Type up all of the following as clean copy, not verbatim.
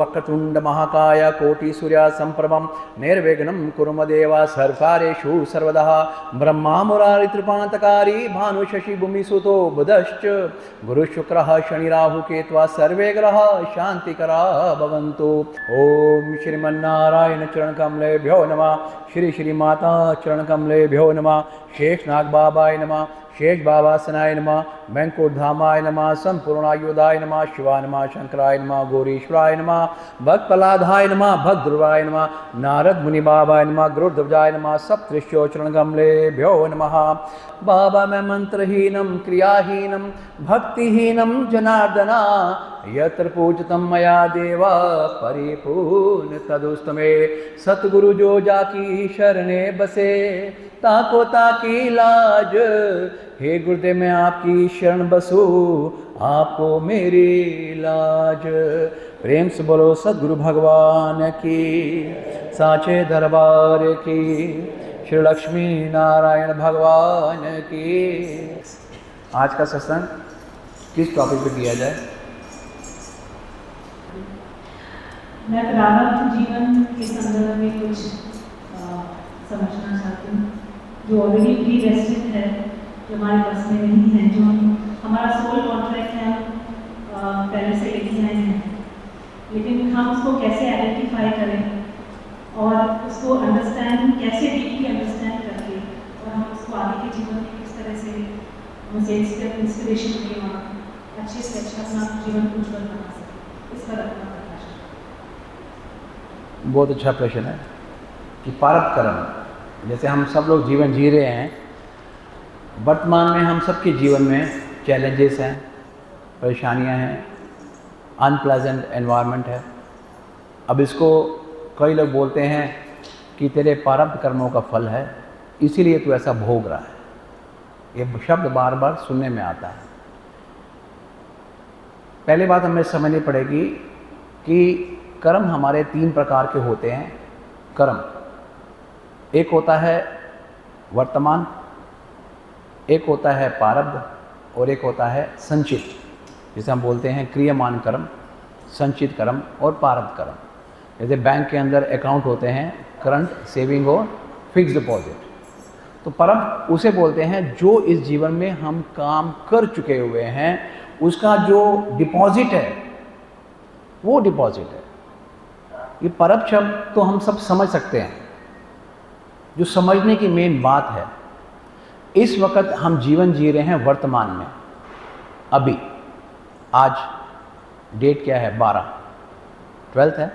वक्रतुंड महाकाय कोटि सूर्य संप्रभम निर्विघ्नं कुरु मम देव सर्वकार्येषु सर्वदा ब्रह्मा मुरारी त्रिपांतकारी भानु शशि भूमि सुतो बुधश्च गुरु शुक्रः शनि राहु केत्वा सर्वे ग्रह शांतिकरा भवन्तु। ओम श्रीमन्नारायण चरण कमलेभ्यो नमः। श्री श्री माता चरण कमलेभ्यो नमः। शेष नाग बाबाय नमः। शेष बाबासनाय नमः। बैंकुधामाय नमः। संपूर्णायुधाय नमः। शिवाय नमः। शंकराय नमः। गौरीश्वराय नमः। भक्त प्रहलादाय नमः। भक्त ध्रुवाय नमः। नारद मुनि बाबाय नमः। गुरुध्वजाय नमः। सप्तऋषियो चरण कमलेभ्यो नमः। बाबा मैं मंत्रहीनम क्रियाहीनम भक्तिहीनम जनार्दना यत्र पूजितं मया देवा परिपूर्ण तदुस्तमे। सतगुरु जो जाकी शरणे बसे ताको ताकी लाज। हे गुरुदेव मैं आपकी शरण बसू आपको मेरी लाज। प्रेम से बोलो सद्गुरु भगवान की साचे दरबार की श्री लक्ष्मी नारायण भगवान की। आज का सत्संग किस टॉपिक पे किया जाए? मैं प्रारब्ध जीवन के संदर्भ में कुछ समझना चाहती हूँ जो ऑलरेडी प्री रेस्टेड है, जो हमारे बस में नहीं है, जो हमारा सोल कॉन्ट्रैक्ट है, हम पहले से लेके आए हैं, लेकिन हम उसको कैसे आइडेंटिफाई करें और उसको अंडरस्टैंड कैसे डीपली अंडरस्टैंड करके और हम उसको आगे के जीवन में किस तरह से उनसे इंस्पिरेशन लें और अच्छे से अच्छा अपना जीवन को उज्जवल बना सकें, इस पर अपना प्रकाश। बहुत अच्छा प्रश्न है कि प्रारब्ध कर्म, जैसे हम सब लोग जीवन जी रहे हैं, वर्तमान में हम सबके जीवन में चैलेंजेस हैं, परेशानियां हैं, अनप्लेजेंट एनवायरनमेंट है। अब इसको कई लोग बोलते हैं कि तेरे प्रारब्ध कर्मों का फल है, इसीलिए तू ऐसा भोग रहा है। ये शब्द बार बार सुनने में आता है। पहली बात हमें समझनी पड़ेगी कि कर्म हमारे 3 प्रकार के होते हैं। कर्म एक होता है वर्तमान, एक होता है प्रारब्ध और एक होता है संचित, जिसे हम बोलते हैं क्रियमान कर्म, संचित कर्म और प्रारब्ध कर्म। जैसे बैंक के अंदर अकाउंट होते हैं करंट, सेविंग और फिक्स डिपॉजिट। तो प्रारब्ध उसे बोलते हैं जो इस जीवन में हम काम कर चुके हुए हैं, उसका जो डिपॉजिट है वो डिपॉजिट है। ये प्रारब्ध शब्द तो हम सब समझ सकते हैं। जो समझने की मेन बात है, इस वक्त हम जीवन जी रहे हैं वर्तमान में। अभी आज डेट क्या है? 12 है,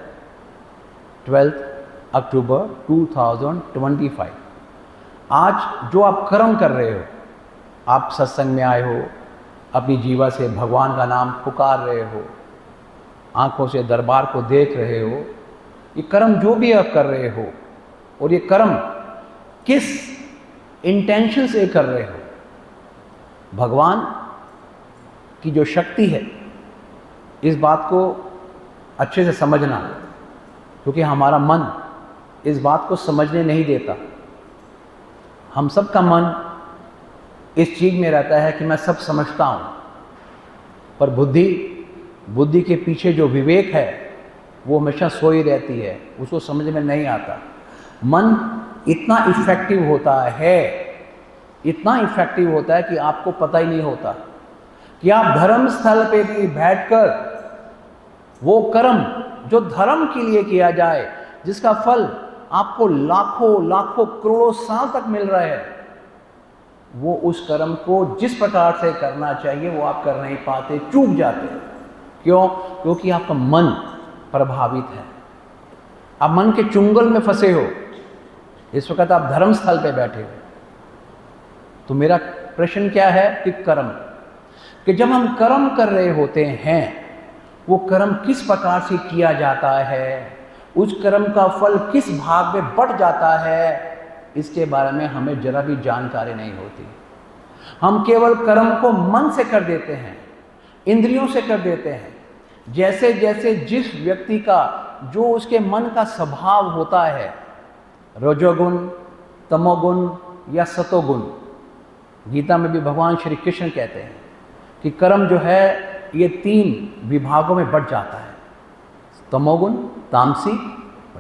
12 अक्टूबर 2025। आज जो आप कर्म कर रहे हो, आप सत्संग में आए हो, अपनी जीवा से भगवान का नाम पुकार रहे हो, आंखों से दरबार को देख रहे हो, ये कर्म जो भी आप कर रहे हो, और ये कर्म किस इंटेंशन से कर रहे हो, भगवान की जो शक्ति है, इस बात को अच्छे से समझना, क्योंकि हमारा मन इस बात को समझने नहीं देता। हम सब का मन इस चीज़ में रहता है कि मैं सब समझता हूँ, पर बुद्धि के पीछे जो विवेक है वो हमेशा सोई रहती है, उसको समझ में नहीं आता। मन इतना इफेक्टिव होता है, इतना इफेक्टिव होता है कि आपको पता ही नहीं होता कि आप धर्म स्थल पे भी बैठकर वो कर्म जो धर्म के लिए किया जाए, जिसका फल आपको लाखों लाखों करोड़ों साल तक मिल रहा है, वो उस कर्म को जिस प्रकार से करना चाहिए वो आप कर नहीं पाते, चूक जाते। क्यों? क्योंकि आपका मन प्रभावित है, आप मन के चुंगल में फंसे हो। इस वक्त आप धर्म स्थल पे बैठे हो। तो मेरा प्रश्न क्या है कि कर्म, कि जब हम कर्म कर रहे होते हैं, वो कर्म किस प्रकार से किया जाता है, उस कर्म का फल किस भाग में बढ़ जाता है, इसके बारे में हमें जरा भी जानकारी नहीं होती। हम केवल कर्म को मन से कर देते हैं, इंद्रियों से कर देते हैं। जैसे जैसे जिस व्यक्ति का जो उसके मन का स्वभाव होता है, रजोगुण, तमोगुण या सतोगुण, गीता में भी भगवान श्री कृष्ण कहते हैं कि कर्म जो है ये 3 विभागों में बढ़ जाता है। तमोगुण, तामसिक,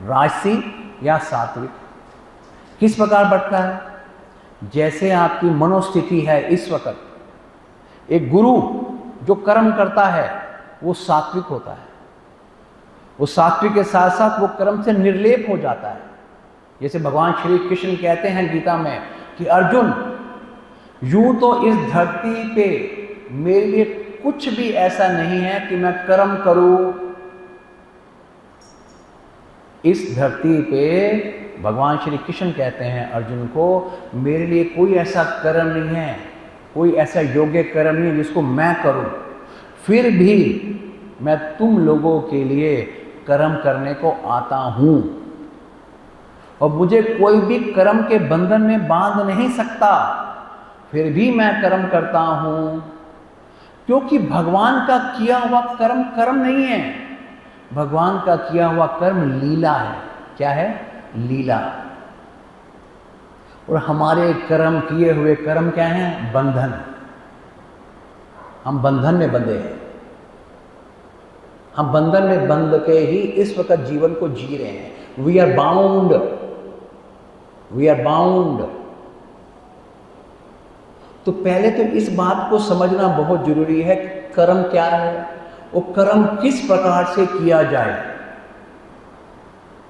राजसिक या सात्विक। किस प्रकार बढ़ता है? जैसे आपकी मनोस्थिति है इस वक्त। एक गुरु जो कर्म करता है वो सात्विक होता है, वो सात्विक के साथ साथ वो कर्म से निर्लेप हो जाता है। जैसे भगवान श्री कृष्ण कहते हैं गीता में कि अर्जुन, यूं तो इस धरती पे मेरे लिए कुछ भी ऐसा नहीं है कि मैं कर्म करूं। इस धरती पे भगवान श्री कृष्ण कहते हैं अर्जुन को, मेरे लिए कोई ऐसा कर्म नहीं है, कोई ऐसा योग्य कर्म नहीं है जिसको मैं करूं, फिर भी मैं तुम लोगों के लिए कर्म करने को आता हूं और मुझे कोई भी कर्म के बंधन में बांध नहीं सकता, फिर भी मैं कर्म करता हूं। क्योंकि भगवान का किया हुआ कर्म कर्म नहीं है, भगवान का किया हुआ कर्म लीला है। क्या है? लीला। और हमारे कर्म, किए हुए कर्म क्या हैं? बंधन। हम बंधन में बंधे हैं, हम बंधन में बंध के ही इस वक्त जीवन को जी रहे हैं। We are bound, we are bound. तो पहले तो इस बात को समझना बहुत जरूरी है कि कर्म क्या है, वो कर्म किस प्रकार से किया जाए।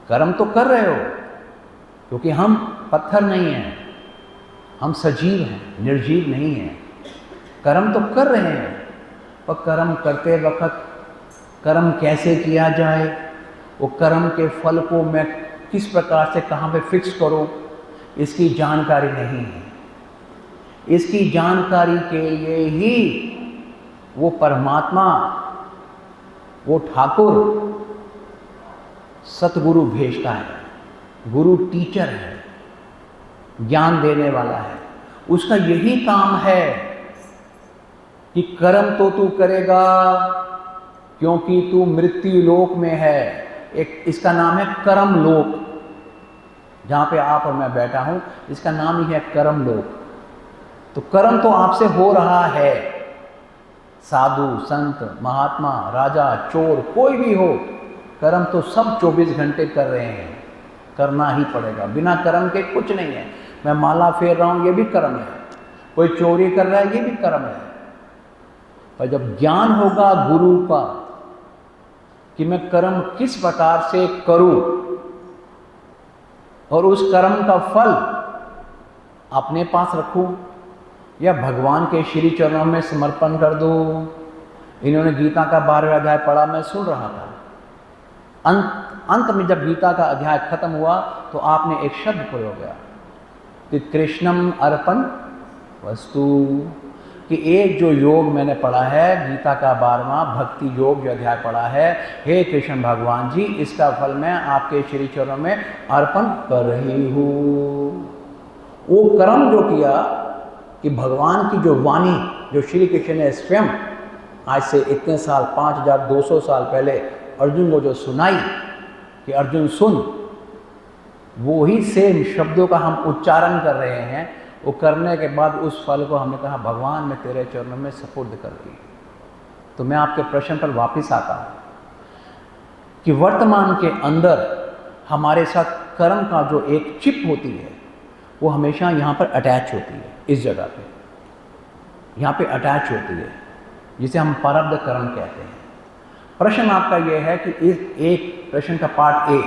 कर्म तो कर रहे हो, क्योंकि हम पत्थर नहीं हैं, हम सजीव हैं, निर्जीव नहीं हैं। कर्म तो कर रहे हैं, पर कर्म करते वक्त कर्म कैसे किया जाए, वो कर्म के फल को मैं किस प्रकार से कहाँ पे फिक्स करूं, इसकी जानकारी नहीं है। इसकी जानकारी के लिए ही वो परमात्मा, वो ठाकुर सतगुरु भेजता है। गुरु टीचर है, ज्ञान देने वाला है। उसका यही काम है कि कर्म तो तू करेगा क्योंकि तू मृत्यु लोक में है। एक इसका नाम है कर्म लोक, जहां पे आप और मैं बैठा हूं, इसका नाम ही है कर्म लोक। तो कर्म तो आपसे हो रहा है, साधु, संत, महात्मा, राजा, चोर, कोई भी हो, कर्म तो सब 24 घंटे कर रहे हैं, करना ही पड़ेगा। बिना कर्म के कुछ नहीं है। मैं माला फेर रहा हूं, ये भी कर्म है। कोई चोरी कर रहा है, ये भी कर्म है। पर जब ज्ञान होगा गुरु का कि मैं कर्म किस प्रकार से करूं और उस कर्म का फल अपने पास रखूं या भगवान के श्री चरणों में समर्पण कर दूं। इन्होंने गीता का 12वां अध्याय पढ़ा, मैं सुन रहा था। अंत में जब गीता का अध्याय खत्म हुआ तो आपने एक शब्द प्रयोग किया कि कृष्णम अर्पण वस्तु, कि एक जो योग मैंने पढ़ा है, गीता का 12वां भक्ति योग जो अध्याय पढ़ा है, हे कृष्ण भगवान जी, इसका फल मैं आपके श्री चरणों में अर्पण कर रही हूँ। वो कर्म जो किया कि भगवान की जो वाणी जो श्री कृष्ण ने स्वयं आज से इतने साल 5200 साल पहले अर्जुन को जो सुनाई कि अर्जुन सुन, वो ही सेम शब्दों का हम उच्चारण कर रहे हैं। वो करने के बाद उस फल को हमने कहा भगवान मैं तेरे चरणों में सपुर्द कर रही। तो मैं आपके प्रश्न पर वापस आता हूँ कि वर्तमान के अंदर हमारे साथ कर्म का जो एक चिप होती है वो हमेशा यहाँ पर अटैच होती है, इस जगह पे यहाँ पे अटैच होती है, जिसे हम प्रारब्ध कर्म कहते हैं। प्रश्न आपका यह है कि इस एक प्रश्न का पार्ट ए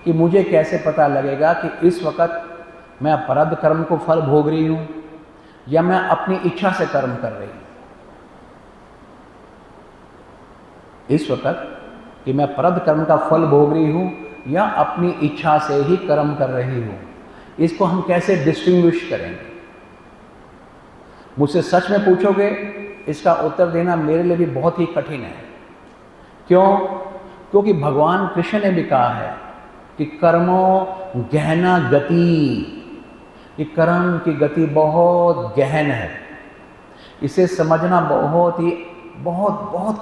कि मुझे कैसे पता लगेगा कि इस वक्त मैं प्रारब्ध कर्म को फल भोग रही हूं या मैं अपनी इच्छा से कर्म कर रही हूं। इस वक्त कि मैं प्रारब्ध कर्म का फल भोग रही हूं या अपनी इच्छा से ही कर्म कर रही हूं, इसको हम कैसे डिस्टिंग्विश करेंगे? मुझसे सच में पूछोगे, इसका उत्तर देना मेरे लिए भी बहुत ही कठिन है। क्यों? क्योंकि भगवान कृष्ण ने भी कहा है कि कर्मों गहना गति, कि कर्म की गति बहुत गहन है, इसे समझना बहुत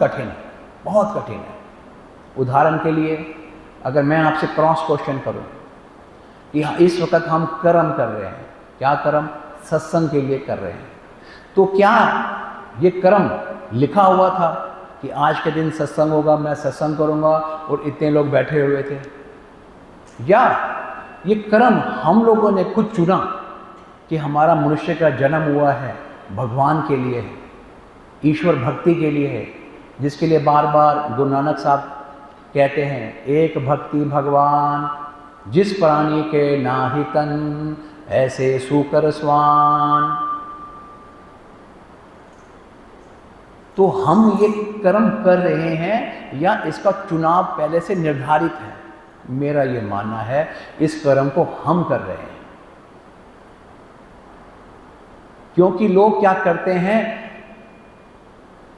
कठिन है, बहुत कठिन है। उदाहरण के लिए अगर मैं आपसे क्रॉस क्वेश्चन करूं कि इस वक्त हम कर्म कर रहे हैं, क्या कर्म? सत्संग के लिए कर रहे हैं, तो क्या ये कर्म लिखा हुआ था कि आज के दिन सत्संग होगा, मैं सत्संग करूंगा और इतने लोग बैठे हुए थे। या ये कर्म हम लोगों ने खुद चुना कि हमारा मनुष्य का जन्म हुआ है भगवान के लिए है, ईश्वर भक्ति के लिए है, जिसके लिए बार बार गुरु नानक साहब कहते हैं, एक भक्ति भगवान जिस प्राणी के नाहि तन, ऐसे सूकर स्वान। तो हम ये कर्म कर रहे हैं या इसका चुनाव पहले से निर्धारित है? मेरा ये मानना है इस कर्म को हम कर रहे हैं। क्योंकि लोग क्या करते हैं,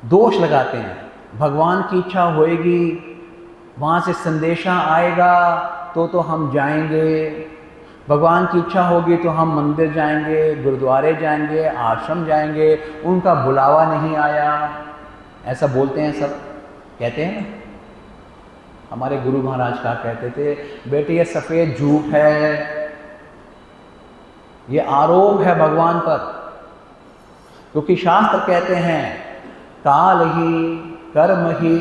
दोष लगाते हैं, भगवान की इच्छा होएगी, वहां से संदेशा आएगा तो हम जाएंगे, भगवान की इच्छा होगी तो हम मंदिर जाएंगे, गुरुद्वारे जाएंगे, आश्रम जाएंगे, उनका बुलावा नहीं आया, ऐसा बोलते हैं सब, कहते हैं ना। हमारे गुरु महाराज का कहते थे, बेटे ये सफ़ेद झूठ है, ये आरोप है भगवान पर, क्योंकि शास्त्र कहते हैं काल ही, कर्म ही,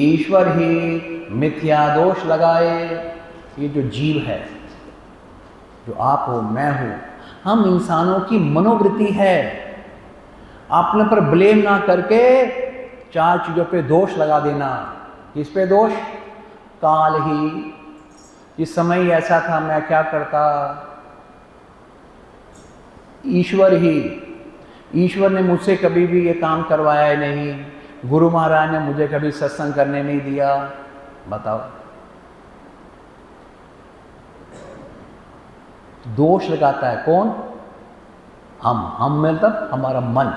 ईश्वर ही मिथ्या दोष लगाए। ये जो जीव है, जो आप हो, मैं हूं, हम इंसानों की मनोवृत्ति है। अपने पर ब्लेम ना करके चार चीज़ों पे दोष लगा देना। किस पे दोष? काल ही, इस समय ऐसा था, मैं क्या करता। ईश्वर ही, ईश्वर ने मुझसे कभी भी ये काम करवाया नहीं, गुरु महाराज ने मुझे कभी सत्संग करने नहीं दिया। बताओ, दोष लगाता है कौन? हम मतलब हमारा मन।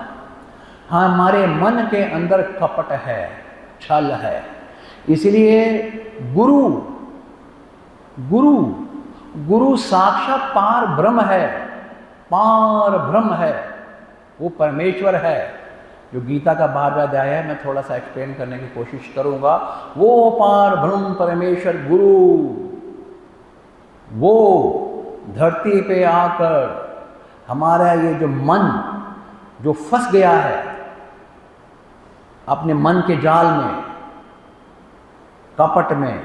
हमारे मन के अंदर कपट है, छल है। इसलिए गुरु गुरु गुरु साक्षात पार ब्रह्म है, पार ब्रह्म है, वो परमेश्वर है। जो गीता का 12वां अध्याय है, मैं थोड़ा सा एक्सप्लेन करने की कोशिश करूंगा। वो पार ब्रह्म परमेश्वर गुरु, वो धरती पे आकर हमारा ये जो मन जो फंस गया है अपने मन के जाल में, कपट में,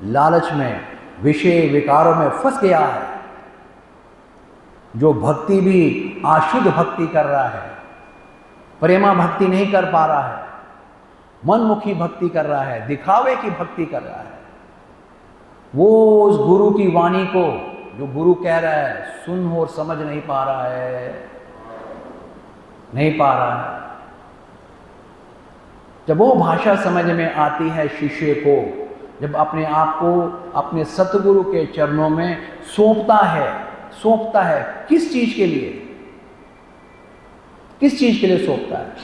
लालच में, विषय विकारों में फंस गया है, जो भक्ति भी अशुद्ध भक्ति कर रहा है, प्रेमा भक्ति नहीं कर पा रहा है, मनमुखी भक्ति कर रहा है, दिखावे की भक्ति कर रहा है, वो उस गुरु की वाणी को, जो गुरु कह रहा है, सुन और समझ नहीं पा रहा है, नहीं पा रहा है। जब वो भाषा समझ में आती है शिष्य को, जब अपने आप को अपने सतगुरु के चरणों में सौंपता है, किस चीज के लिए? किस चीज के लिए सौंपता है?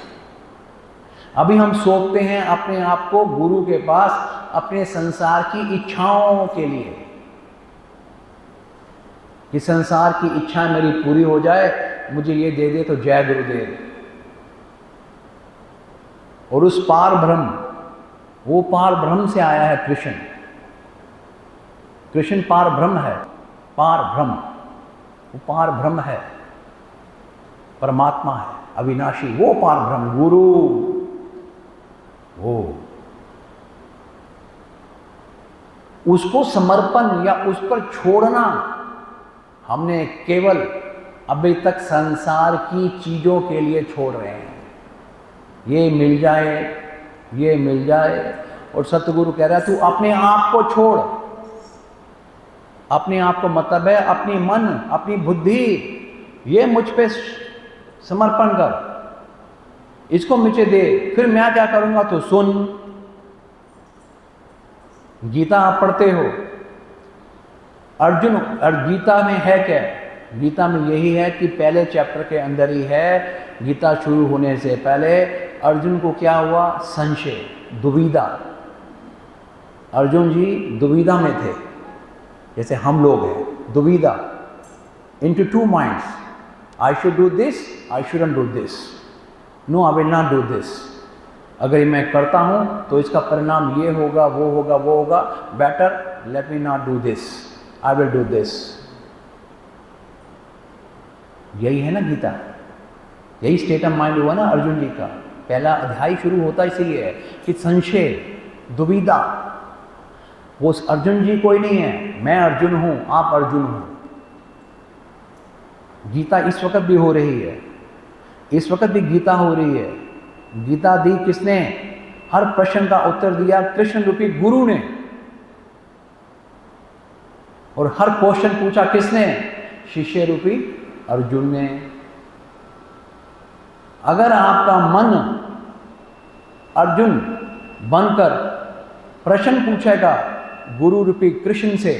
अभी हम सौंपते हैं अपने आप को गुरु के पास अपने संसार की इच्छाओं के लिए, कि संसार की इच्छा मेरी पूरी हो जाए, मुझे ये दे दे तो जय गुरुदेव। और उस पार ब्रह्म, वो पार ब्रह्म से आया है कृष्ण। कृष्ण पार ब्रह्म है, पार ब्रह्म, वो पार ब्रह्म है, परमात्मा है, अविनाशी, वो पार ब्रह्म गुरु। वो उसको समर्पण या उस पर छोड़ना, हमने केवल अभी तक संसार की चीजों के लिए छोड़ रहे हैं, ये मिल जाए, ये मिल जाए। और सतगुरु कह रहा है, तू अपने आप को छोड़। अपने आप को मतलब है अपनी मन, अपनी बुद्धि, ये मुझ पे समर्पण कर, इसको मुझे दे, फिर मैं क्या करूंगा तो सुन। गीता आप पढ़ते हो, अर्जुन, और गीता में है क्या? गीता में यही है कि पहले चैप्टर के अंदर ही है, गीता शुरू होने से पहले अर्जुन को क्या हुआ? संशय, दुविधा। अर्जुन जी दुविधा में थे, जैसे हम लोग हैं, दुविधा, into two minds, I should do this, I shouldn't do this, no I will not do this। अगर मैं करता हूं तो इसका परिणाम ये होगा, वो होगा, वो होगा, better let me not do this, I will do this. यही है ना गीता, यही स्टेट ऑफ माइंड हुआ ना अर्जुन जी का। पहला अध्याय शुरू होता इसीलिए है कि संशय, दुविधा। वो अर्जुन जी कोई नहीं है, मैं अर्जुन हूं, आप अर्जुन हो। गीता इस वक्त भी हो रही है, इस वक्त भी गीता हो रही है। गीता दी किसने? हर प्रश्न का उत्तर दिया कृष्ण रूपी गुरु ने। और हर क्वेश्चन पूछा किसने? शिष्य रूपी अर्जुन ने। अगर आपका मन अर्जुन बनकर प्रश्न पूछेगा गुरु रूपी कृष्ण से,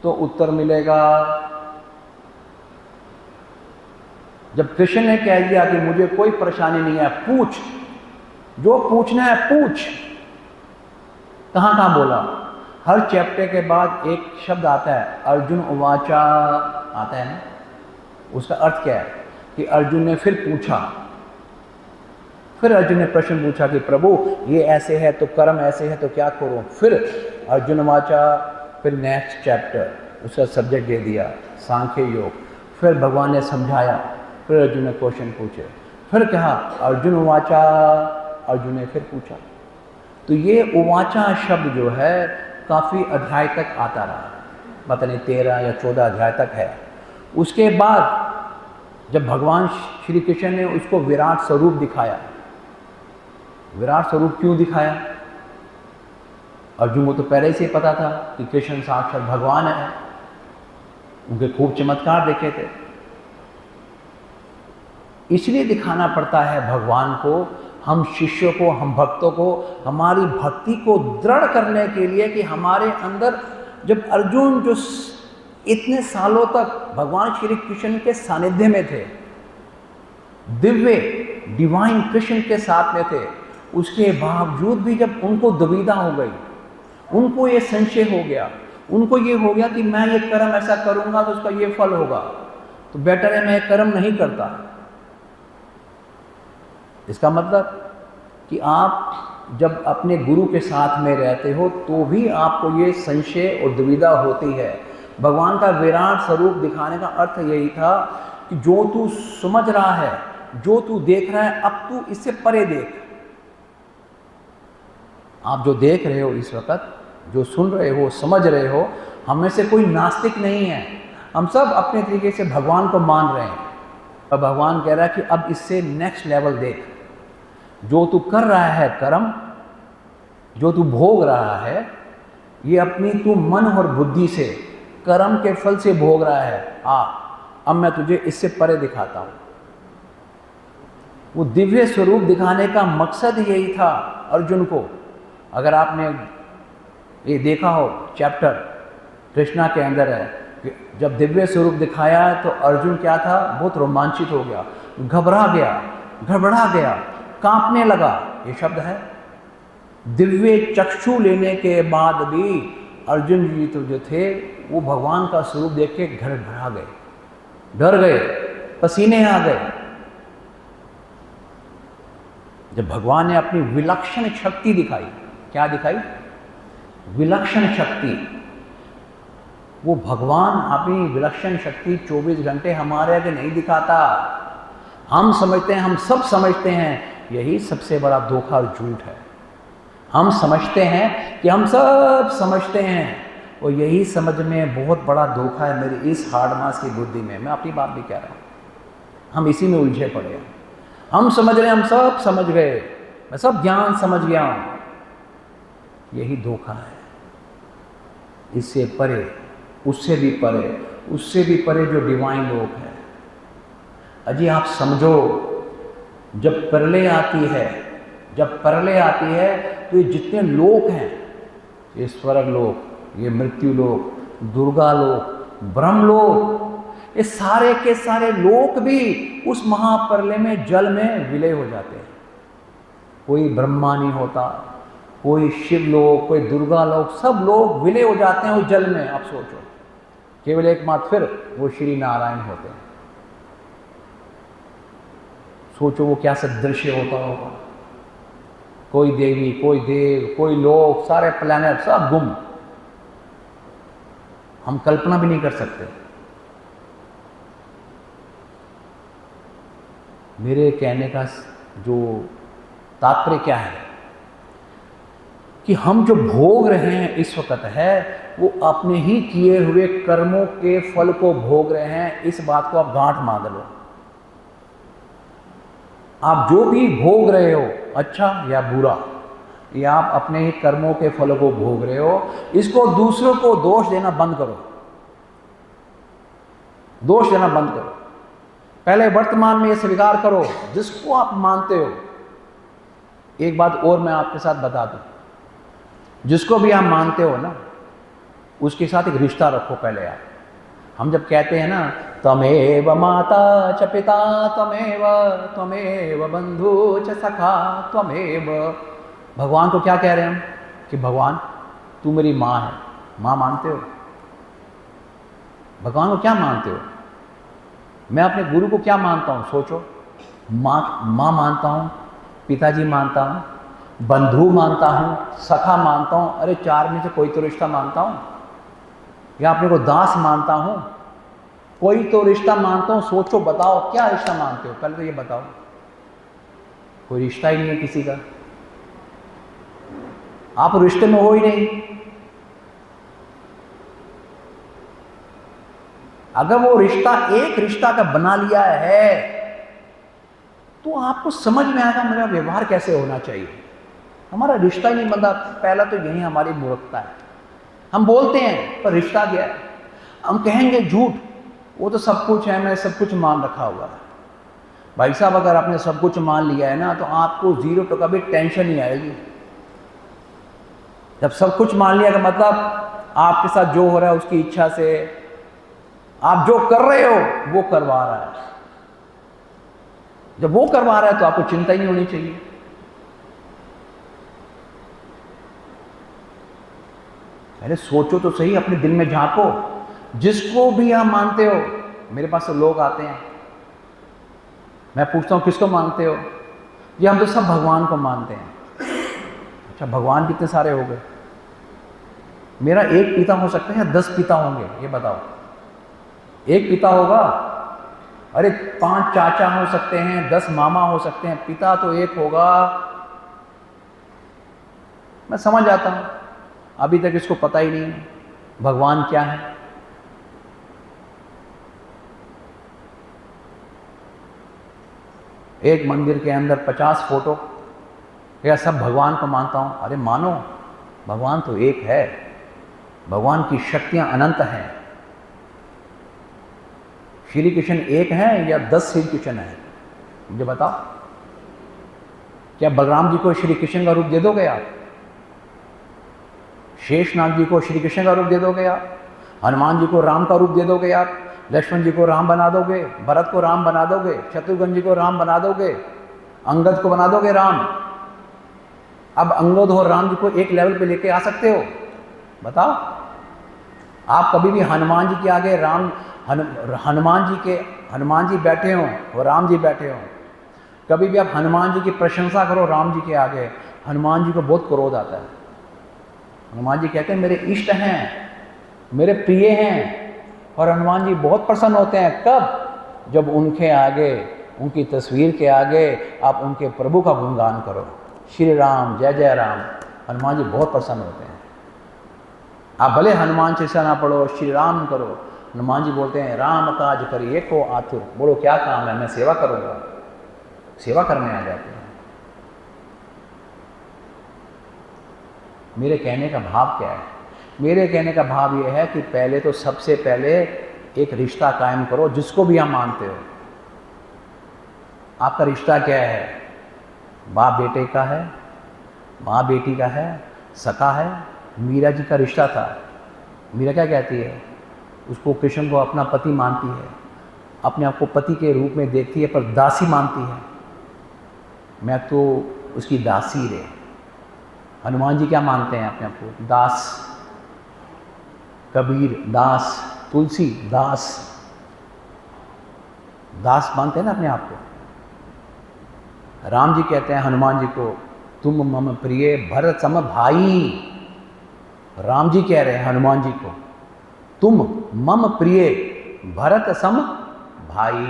तो उत्तर मिलेगा। जब कृष्ण ने कह दिया कि मुझे कोई परेशानी नहीं है, पूछ, जो पूछना है पूछ। कहां कहां बोला? हर चैप्टर के बाद एक शब्द आता है, अर्जुन उवाचा आता है ना। उसका अर्थ क्या है? कि अर्जुन ने फिर पूछा, फिर अर्जुन ने प्रश्न पूछा कि प्रभु ये ऐसे है तो कर्म ऐसे है तो क्या करूं? फिर अर्जुन वाचा, फिर नेक्स्ट चैप्टर उसका सब्जेक्ट दे दिया सांख्य योग। फिर भगवान ने समझाया, फिर अर्जुन ने क्वेश्चन पूछे, फिर कहा अर्जुन उवाचा, अर्जुन ने फिर पूछा। तो ये उवाचा शब्द जो है काफ़ी अध्याय तक आता रहा, पता नहीं 13 या 14 अध्याय तक है। उसके बाद जब भगवान श्री कृष्ण ने उसको विराट स्वरूप दिखाया, विराट स्वरूप क्यों दिखाया? अर्जुन को तो पहले से पता था कि कृष्ण साक्षात भगवान है, उनके खूब चमत्कार देखे थे। इसलिए दिखाना पड़ता है भगवान को, हम शिष्यों को, हम भक्तों को, हमारी भक्ति को दृढ़ करने के लिए कि हमारे अंदर, जब अर्जुन जो इतने सालों तक भगवान श्री कृष्ण के सानिध्य में थे, दिव्य डिवाइन कृष्ण के साथ में थे, उसके बावजूद भी जब उनको दुविधा हो गई, उनको ये संशय हो गया, उनको ये हो गया कि मैं ये कर्म ऐसा करूंगा तो उसका ये फल होगा, तो बेटर है मैं कर्म नहीं करता। इसका मतलब कि आप जब अपने गुरु के साथ में रहते हो तो भी आपको ये संशय और दुविधा होती है। भगवान का विराट स्वरूप दिखाने का अर्थ यही था कि जो तू समझ रहा है, जो तू देख रहा है, अब तू इससे परे देख। आप जो देख रहे हो इस वक्त, जो सुन रहे हो, समझ रहे हो, हम में से कोई नास्तिक नहीं है, हम सब अपने तरीके से भगवान को मान रहे हैं। और भगवान कह रहा है कि अब इससे नेक्स्ट लेवल देख, जो तू कर रहा है कर्म, जो तू भोग रहा है, ये अपनी तू मन और बुद्धि से कर्म के फल से भोग रहा है। अब मैं तुझे इससे परे दिखाता हूं। वो दिव्य स्वरूप दिखाने का मकसद यही था अर्जुन को। अगर आपने ये देखा हो चैप्टर कृष्णा के अंदर है कि जब दिव्य स्वरूप दिखाया तो अर्जुन क्या था? बहुत रोमांचित हो गया, घबरा गया, घबरा गया, कांपने लगा। ये शब्द है। दिव्य चक्षु लेने के बाद भी अर्जुन जी तो जो थे वो भगवान का स्वरूप देख के घबरा गए, डर गए, पसीने आ गए। जब भगवान ने अपनी विलक्षण शक्ति दिखाई, क्या दिखाई? विलक्षण शक्ति। वो भगवान अपनी विलक्षण शक्ति 24 घंटे हमारे आगे नहीं दिखाता। हम समझते हैं, हम सब समझते हैं, यही सबसे बड़ा धोखा और झूठ है। हम समझते हैं कि हम सब समझते हैं, और यही समझ में बहुत बड़ा धोखा है मेरी इस हार्ड मास की बुद्धि में। मैं अपनी बात भी कह रहा हूँ, हम इसी में उलझे पड़े हैं। हम समझ रहे हैं, हम सब समझ गए, मैं सब ज्ञान समझ गया हूँ। यही धोखा है। इससे परे, उससे भी परे, उससे भी परे जो डिवाइन लोग हैं। अजी आप समझो, जब प्रलय आती है, जब प्रलय आती है तो ये जितने लोक हैं, ये स्वर्ग लोक, ये मृत्यु लोक, दुर्गा लोक, ब्रह्म लोक, ये सारे के सारे लोक भी उस महाप्रलय में जल में विलय हो जाते हैं। कोई ब्रह्मा नहीं होता, कोई शिव लोक, कोई दुर्गा लोक, सब लोग विलय हो जाते हैं उस जल में। आप सोचो, केवल एकमात्र फिर वो श्री नारायण होते हैं। सोचो वो क्या सदृश्य होता होगा। कोई देवी, कोई देव, कोई लोक, सारे प्लैनेट सब गुम, हम कल्पना भी नहीं कर सकते। मेरे कहने का जो तात्पर्य क्या है कि हम जो भोग रहे हैं इस वक्त है वो अपने ही किए हुए कर्मों के फल को भोग रहे हैं। इस बात को आप गांठ बांध लो। आप जो भी भोग रहे हो, अच्छा या बुरा, या आप अपने ही कर्मों के फलों को भोग रहे हो, इसको दूसरों को दोष देना बंद करो। दोष देना बंद करो। पहले वर्तमान में ये स्वीकार करो जिसको आप मानते हो। एक बात और मैं आपके साथ बता दूं, जिसको भी आप मानते हो ना, उसके साथ एक रिश्ता रखो पहले आप। हम जब कहते हैं ना त्वमेव माता च पिता त्वमेव बंधु च सखा त्वमेव, भगवान को क्या कह रहे हैं हम कि भगवान तू मेरी माँ है। माँ मानते हो? भगवान को क्या मानते हो? मैं अपने गुरु को क्या मानता हूँ? सोचो। माँ मानता हूँ, पिताजी मानता हूँ, बंधु मानता हूँ, सखा मानता हूँ। अरे चार में से कोई तो रिश्ता मानता हूँ, या अपने को दास मानता हूँ, कोई तो रिश्ता मानता हूँ। सोचो, बताओ क्या रिश्ता मानते हो? पहले तो ये बताओ। कोई रिश्ता ही नहीं है किसी का, आप रिश्ते में हो ही नहीं। अगर वो रिश्ता एक रिश्ता का बना लिया है तो आपको समझ में आएगा मेरा व्यवहार कैसे होना चाहिए। हमारा रिश्ता ही नहीं बनता, पहला तो यही हमारी मूर्खता है। हम बोलते हैं पर रिश्ता क्या है? हम कहेंगे झूठ, वो तो सब कुछ है, मैं सब कुछ मान रखा हुआ है। भाई साहब, अगर आपने सब कुछ मान लिया है ना तो आपको 0% भी टेंशन नहीं आएगी। जब सब कुछ मान लिया का मतलब आपके साथ जो हो रहा है उसकी इच्छा से आप जो कर रहे हो वो करवा रहा है। जब वो करवा रहा है तो आपको चिंता ही नहीं होनी चाहिए। अरे सोचो तो सही, अपने दिल में झांको। जिसको भी आप मानते हो, मेरे पास तो लोग आते हैं, मैं पूछता हूं किसको मानते हो? ये हम तो सब भगवान को मानते हैं। अच्छा, भगवान कितने सारे हो गए? मेरा एक पिता हो सकता है या 10 पिता होंगे? ये बताओ। एक पिता होगा? अरे 5 चाचा हो सकते हैं, 10 मामा हो सकते हैं, पिता तो एक होगा। मैं समझ आता हूं, अभी तक इसको पता ही नहीं है भगवान क्या है। एक मंदिर के अंदर 50 फोटो, या सब भगवान को मानता हूं। अरे मानो, भगवान तो एक है, भगवान की शक्तियां अनंत हैं। श्री कृष्ण एक हैं या 10 श्री कृष्ण हैं? मुझे बताओ। क्या बलराम जी को श्री कृष्ण का रूप दे दोगे आप? शेषनाग जी को श्री कृष्ण का रूप दे दोगे आप? हनुमान जी को राम का रूप दे दोगे आप? लक्ष्मण जी को राम बना दोगे? भरत को राम बना दोगे? शत्रुघ्न जी को राम बना दोगे? अंगद को बना दोगे राम? अब अंगद और राम जी को एक लेवल पे लेके आ सकते हो? बताओ। आप कभी भी हनुमान जी के आगे हनुमान जी बैठे हों और राम जी बैठे हों, कभी भी आप हनुमान जी की प्रशंसा करो राम जी के आगे, हनुमान जी को बहुत क्रोध आता है। हनुमान जी कहते हैं मेरे इष्ट हैं, मेरे प्रिय हैं, और हनुमान जी बहुत प्रसन्न होते हैं। कब? जब उनके आगे, उनकी तस्वीर के आगे आप उनके प्रभु का गुणगान करो, श्री राम जय जय राम, हनुमान जी बहुत प्रसन्न होते हैं। आप भले हनुमान चालीसा ना पढ़ो, श्री राम करो, हनुमान जी बोलते हैं राम काज करिए को आतुर। बोलो क्या काम है, मैं सेवा करूंगा। सेवा करने आ जाते हैं। मेरे कहने का भाव क्या है? मेरे कहने का भाव यह है कि पहले तो सबसे पहले एक रिश्ता कायम करो जिसको भी आप मानते हो। आपका रिश्ता क्या है? बाप बेटे का है, माँ बेटी का है, सका है। मीरा जी का रिश्ता था। मीरा क्या कहती है? उसको कृष्ण को अपना पति मानती है, अपने आप को पति के रूप में देखती है, पर दासी मानती है। मैं तो उसकी दासी रे। हनुमान जी क्या मानते हैं अपने आप को? दास। कबीर दास, तुलसी दास, दास मानते हैं ना अपने आप को। राम जी कहते हैं हनुमान जी को तुम मम प्रिय भरत सम भाई। राम जी कह रहे हैं हनुमान जी को तुम मम प्रिय भरत सम भाई।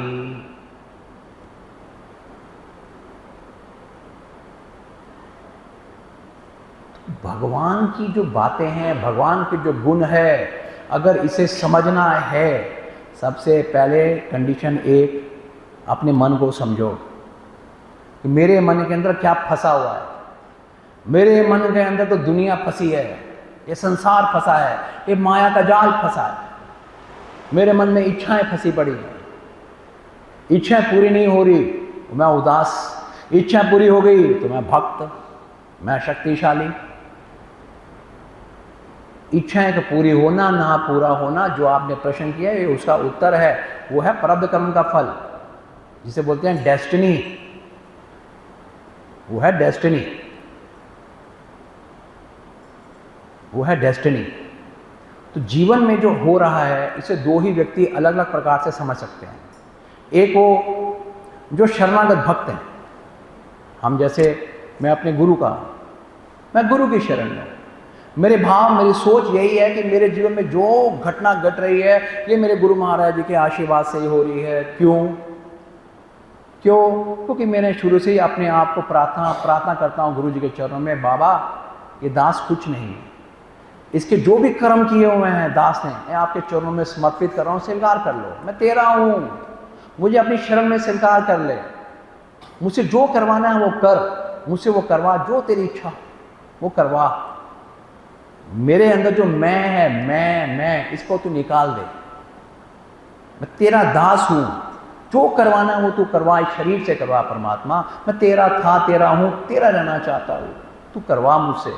भगवान की जो बातें हैं, भगवान के जो गुण है, अगर इसे समझना है, सबसे पहले कंडीशन एक, अपने मन को समझो कि मेरे मन के अंदर क्या फंसा हुआ है। मेरे मन के अंदर तो दुनिया फंसी है, ये संसार फंसा है, ये माया का जाल फंसा है। मेरे मन में इच्छाएं फंसी पड़ी हैं, इच्छाएं पूरी नहीं हो रही तो मैं उदास, इच्छाएं पूरी हो गई तो मैं भक्त, मैं शक्तिशाली। इच्छाएं का पूरी होना ना पूरा होना, जो आपने प्रश्न किया है उसका उत्तर है, वो है प्रारब्ध कर्म का फल, जिसे बोलते हैं डेस्टिनी। वो है डेस्टिनी, वो है डेस्टिनी। तो जीवन में जो हो रहा है इसे दो ही व्यक्ति अलग अलग प्रकार से समझ सकते हैं। एक वो जो शरणागत भक्त हैं, हम जैसे, मैं अपने गुरु का, मैं गुरु की शरण में, मेरे भाव मेरी सोच यही है कि मेरे जीवन में जो घटना घट रही है ये मेरे गुरु महाराज जी के आशीर्वाद से ही हो रही है। क्यों? क्योंकि मैंने शुरू से ही अपने आप को प्रार्थना करता हूँ गुरु जी के चरणों में, बाबा ये दास कुछ नहीं है, इसके जो भी कर्म किए हुए हैं दास ने, मैं आपके चरणों में समर्पित कर रहा हूँ, स्वीकार कर लो, मैं तेरा हूँ, मुझे अपनी शरण में स्वीकार कर ले, मुझसे जो करवाना है वो कर, मुझसे वो करवा, जो तेरी इच्छा वो करवा। मेरे अंदर जो मैं है, मैं इसको तू निकाल दे, मैं तेरा दास हूँ, जो करवाना है वो तू करवा, इस शरीर से करवा परमात्मा, मैं तेरा था, तेरा हूँ, तेरा रहना चाहता हूँ, तू करवा मुझसे।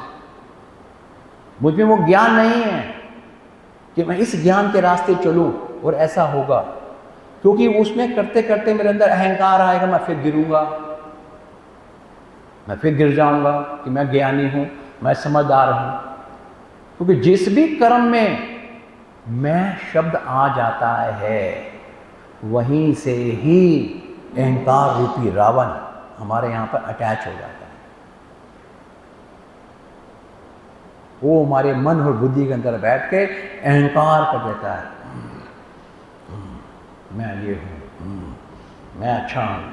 मुझ में वो ज्ञान नहीं है कि मैं इस ज्ञान के रास्ते चलूं और ऐसा होगा, क्योंकि उसमें करते करते मेरे अंदर अहंकार आएगा, मैं फिर गिरूंगा, मैं फिर गिर जाऊंगा कि मैं ज्ञानी हूं, मैं समझदार हूं। क्योंकि जिस भी कर्म में मैं शब्द आ जाता है वहीं से ही अहंकार रूपी रावण हमारे यहाँ पर अटैच हो जाता है। वो हमारे मन और बुद्धि के अंदर बैठ के अहंकार कर देता है, मैं ये हूँ, मैं अच्छा हूँ,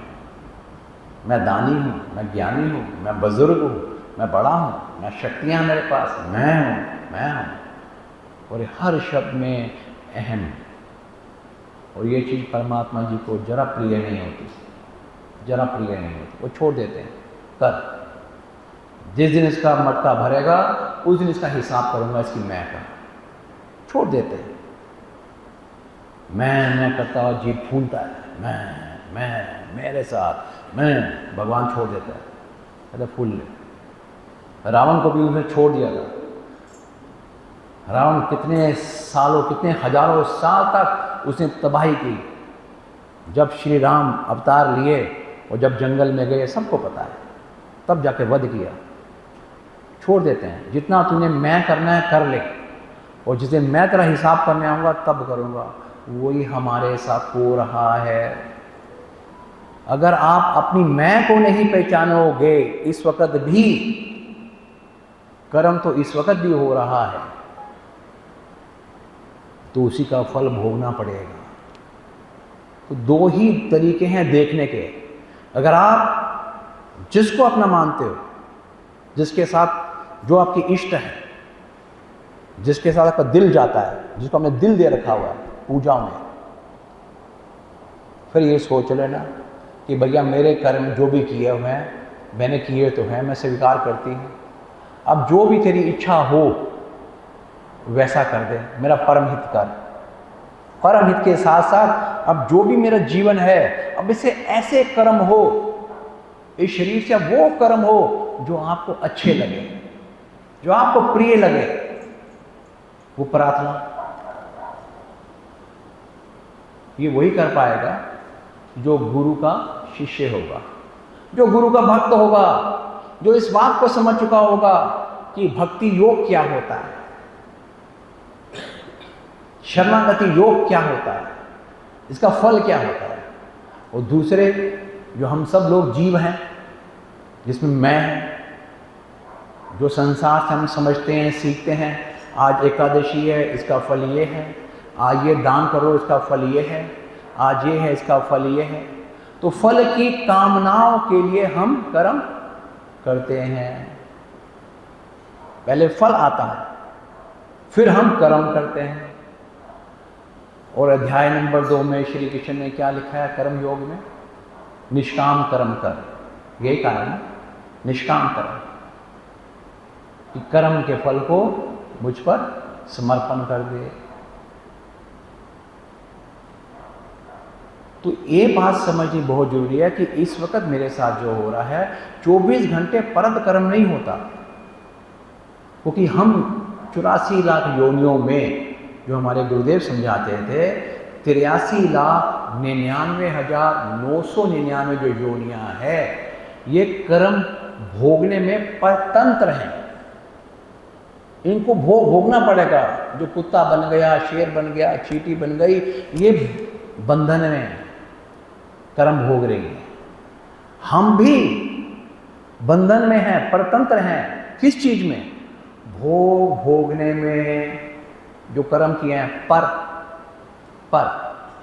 मैं दानी हूँ, मैं ज्ञानी हूँ, मैं बुजुर्ग हूँ, मैं बड़ा हूँ, मैं शक्तियाँ मेरे पास, मैं हूँ। और हर शब्द में अहम, और ये चीज़ परमात्मा जी को जरा प्रिय नहीं होती, जरा प्रिय नहीं होती। वो छोड़ देते हैं, कर, जिस दिन इसका मटका भरेगा उस दिन इसका हिसाब करूंगा इसकी मैं का, छोड़ देते हैं। मैं करता हुआ जीभ फूलता है, मैं मेरे साथ, मैं, भगवान छोड़ देता है, कहता फूल ले। रावण को भी उसने छोड़ दिया था। रावण कितने सालों, कितने हजारों साल तक उसने तबाही की। जब श्री राम अवतार लिए और जब जंगल में गए, सबको पता है, तब जाके वध किया। छोड़ देते हैं, जितना तूने मैं करना है कर ले, और जिसे मैं तेरा हिसाब करने आऊँगा तब करूँगा। वही हमारे साथ हो रहा है। अगर आप अपनी मैं को नहीं पहचानोगे इस वक्त भी, कर्म तो इस वक्त भी हो रहा है, तो उसी का फल भोगना पड़ेगा। तो दो ही तरीके हैं देखने के। अगर आप जिसको अपना मानते हो, जिसके साथ जो आपकी इष्ट है, जिसके साथ आपका दिल जाता है, जिसको आपने दिल दे रखा हुआ है पूजा में, फिर ये सोच लेना कि भैया मेरे कर्म जो भी किए हुए हैं मैंने किए तो हैं, मैं स्वीकार करती हूँ। अब जो भी तेरी इच्छा हो वैसा कर दे, मेरा परम हित कर। परम हित के साथ साथ अब जो भी मेरा जीवन है, अब इसे ऐसे कर्म हो, इस शरीर से वो कर्म हो जो आपको अच्छे लगे, जो आपको प्रिय लगे। वो प्रार्थना ये वही कर पाएगा जो गुरु का शिष्य होगा, जो गुरु का भक्त होगा, जो इस बात को समझ चुका होगा कि भक्ति योग क्या होता है, शरणागति योग क्या होता है, इसका फल क्या होता है। और दूसरे जो हम सब लोग जीव हैं, जिसमें मैं है, जो संसार से हम समझते हैं, सीखते हैं, आज एकादशी है इसका फल ये है, आज ये दान करो इसका फल ये है, आज ये है इसका फल ये है। तो फल की कामनाओं के लिए हम कर्म करते हैं। पहले फल आता है, फिर हम कर्म करते हैं। और अध्याय नंबर 2 में श्री कृष्ण ने क्या लिखा है कर्म योग में? निष्काम कर्म कर। यही कहा है ना, निष्काम कर्म, कि कर्म के फल को मुझ पर समर्पण कर दे। तो ये बात समझनी बहुत जरूरी है कि इस वक्त मेरे साथ जो हो रहा है 24 घंटे परत कर्म नहीं होता, क्योंकि हम 84 लाख योनियों में, जो हमारे गुरुदेव समझाते थे, 83,99,999 जो योनियां है, ये कर्म भोगने में परतंत्र हैं। इनको भोगना पड़ेगा। जो कुत्ता बन गया, शेर बन गया, चींटी बन गई, ये बंधन में कर्म भोग रही है। हम भी बंधन में हैं, परतंत्र हैं। किस चीज में? भोगने में। जो कर्म किए हैं पर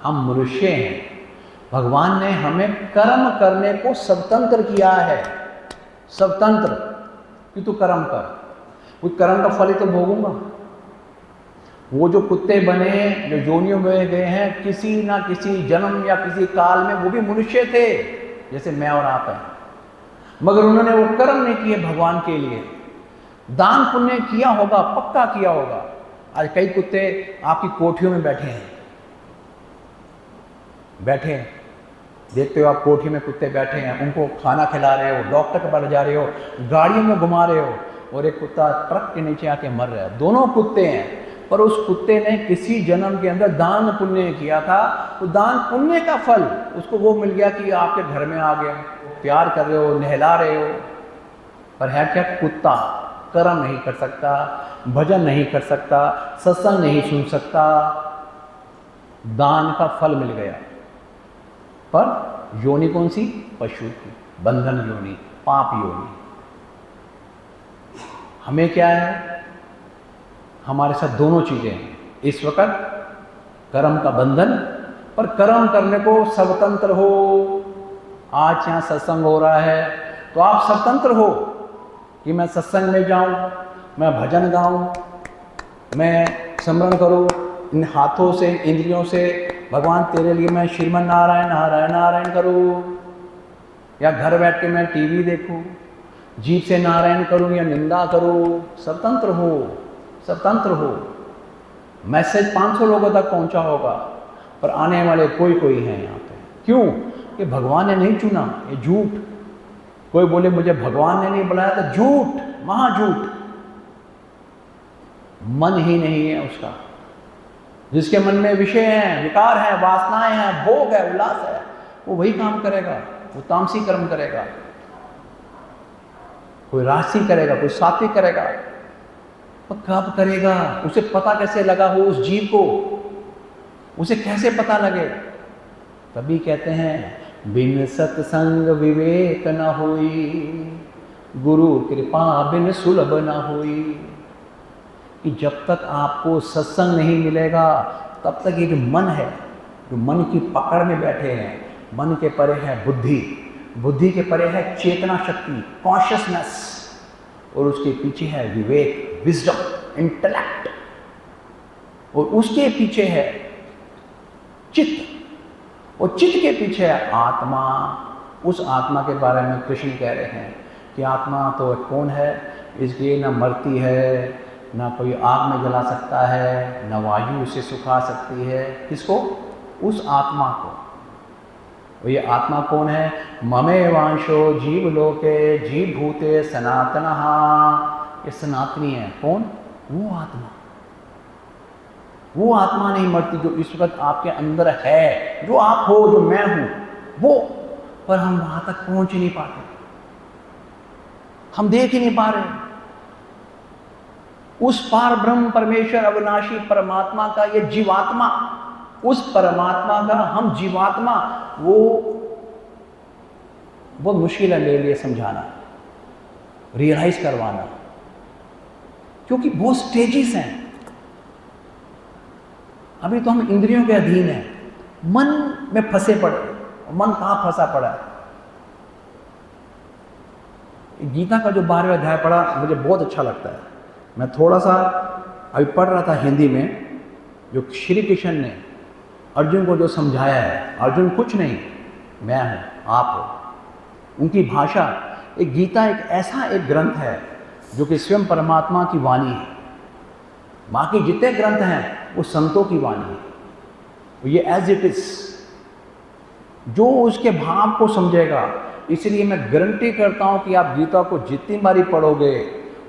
हम मनुष्य हैं। भगवान ने हमें कर्म करने को स्वतंत्र किया है। स्वतंत्र कि तू कर्म कर, कोई कर्म का फल ही तो भोगूंगा। वो जो कुत्ते बने, जो योनियों में गए हैं, किसी ना किसी जन्म या किसी काल में वो भी मनुष्य थे, जैसे मैं और आप हैं, मगर उन्होंने वो कर्म नहीं किए भगवान के लिए। दान पुण्य किया होगा, पक्का किया होगा। आज कई कुत्ते आपकी कोठियों में बैठे हैं, देखते हो आप, कोठी में कुत्ते बैठे हैं, उनको खाना खिला रहे हो, डॉक्टर के पास जा रहे हो, गाड़ियों में घुमा रहे हो, और एक कुत्ता ट्रक के नीचे आके मर रहा है। दोनों कुत्ते हैं, पर उस कुत्ते ने किसी जन्म के अंदर दान पुण्य किया था, तो दान पुण्य का फल उसको वो मिल गया कि आपके घर में आ गया, प्यार कर रहे हो, नहला रहे हो। पर है क्या? कुत्ता कर्म नहीं कर सकता, भजन नहीं कर सकता, सत्संग नहीं सुन सकता, दान का फल मिल गया। पर योनि कौन सी? पशु की, बंधन योनि, पाप योनि। हमें क्या है? हमारे साथ दोनों चीजें हैं इस वक्त। कर्म का बंधन, पर कर्म करने को स्वतंत्र हो। आज यहाँ सत्संग हो रहा है तो आप स्वतंत्र हो कि मैं सत्संग में जाऊं, मैं भजन गाऊं, मैं स्मरण करूं, इन हाथों से, इंद्रियों से भगवान तेरे लिए मैं श्रीमन नारायण नारायण नारायण करूं, या घर बैठ के मैं टीवी देखूं, जीभ से नारायण करूं या निंदा करूं। स्वतंत्र हो, स्वतंत्र हो। मैसेज 500 लोगों तक पहुंचा होगा, पर आने वाले कोई हैं यहाँ पे। क्यों? कि भगवान ने नहीं चुना। ये झूठ। कोई बोले मुझे भगवान ने नहीं बुलाया, तो झूठ, महाझूठ। मन ही नहीं है उसका। जिसके मन में विषय हैं, विकार हैं, वासनाएं हैं, भोग है, उल्लास है, वो वही काम करेगा, वो तामसी कर्म करेगा। कोई राजसी करेगा, कोई सात्विक करेगा। पर कब करेगा? उसे पता कैसे लगा हो उस जीव को? उसे कैसे पता लगे? तभी कहते हैं बिन सत्संग विवेक न होई, गुरु कृपा बिन सुलभ न होई। कि जब तक आपको सत्संग नहीं मिलेगा, तब तक ये जो मन है, जो मन की पकड़ में बैठे हैं, मन के परे है बुद्धि, बुद्धि के परे है चेतना शक्ति, कॉन्शियसनेस, और उसके पीछे है विवेक, विजडम, इंटेलेक्ट, और उसके पीछे है चित्त, और चित्त के पीछे है आत्मा। उस आत्मा के बारे में कृष्ण कह रहे हैं कि आत्मा तो कौन है? इसलिए न मरती है, ना कोई आग में जला सकता है, न वायु उसे सुखा सकती है। किसको? उस आत्मा को। और ये आत्मा कौन है? ममे वांशो जीव लोके जीव भूते सनातनः। ये सनातनी है। कौन? वो आत्मा। वो आत्मा नहीं मरती जो इस वक्त आपके अंदर है, जो आप हो, जो मैं हूं, वो। पर हम वहां तक पहुंच ही नहीं पाते, हम देख ही नहीं पा रहे उस पार ब्रह्म परमेश्वर अविनाशी परमात्मा का। ये जीवात्मा, उस परमात्मा का हम जीवात्मा, वो बहुत मुश्किल है मेरे लिए समझाना, रियलाइज करवाना, क्योंकि बहुत स्टेजेस हैं। अभी तो हम इंद्रियों के अधीन हैं, मन में फंसे पड़े। मन कहाँ फंसा पड़ा है? गीता का जो 12वां अध्याय पढ़ा, मुझे बहुत अच्छा लगता है। मैं थोड़ा सा अभी पढ़ रहा था हिंदी में, जो श्री कृष्ण ने अर्जुन को जो समझाया है, अर्जुन कुछ नहीं, मैं हूँ, आप हो। उनकी भाषा, एक गीता एक ऐसा एक ग्रंथ है जो कि स्वयं परमात्मा की वाणी है। बाकी जितने ग्रंथ हैं वो संतों की वाणी है। ये एज इट इज, जो उसके भाव को समझेगा। इसलिए मैं गारंटी करता हूं कि आप गीता को जितनी बारी पढ़ोगे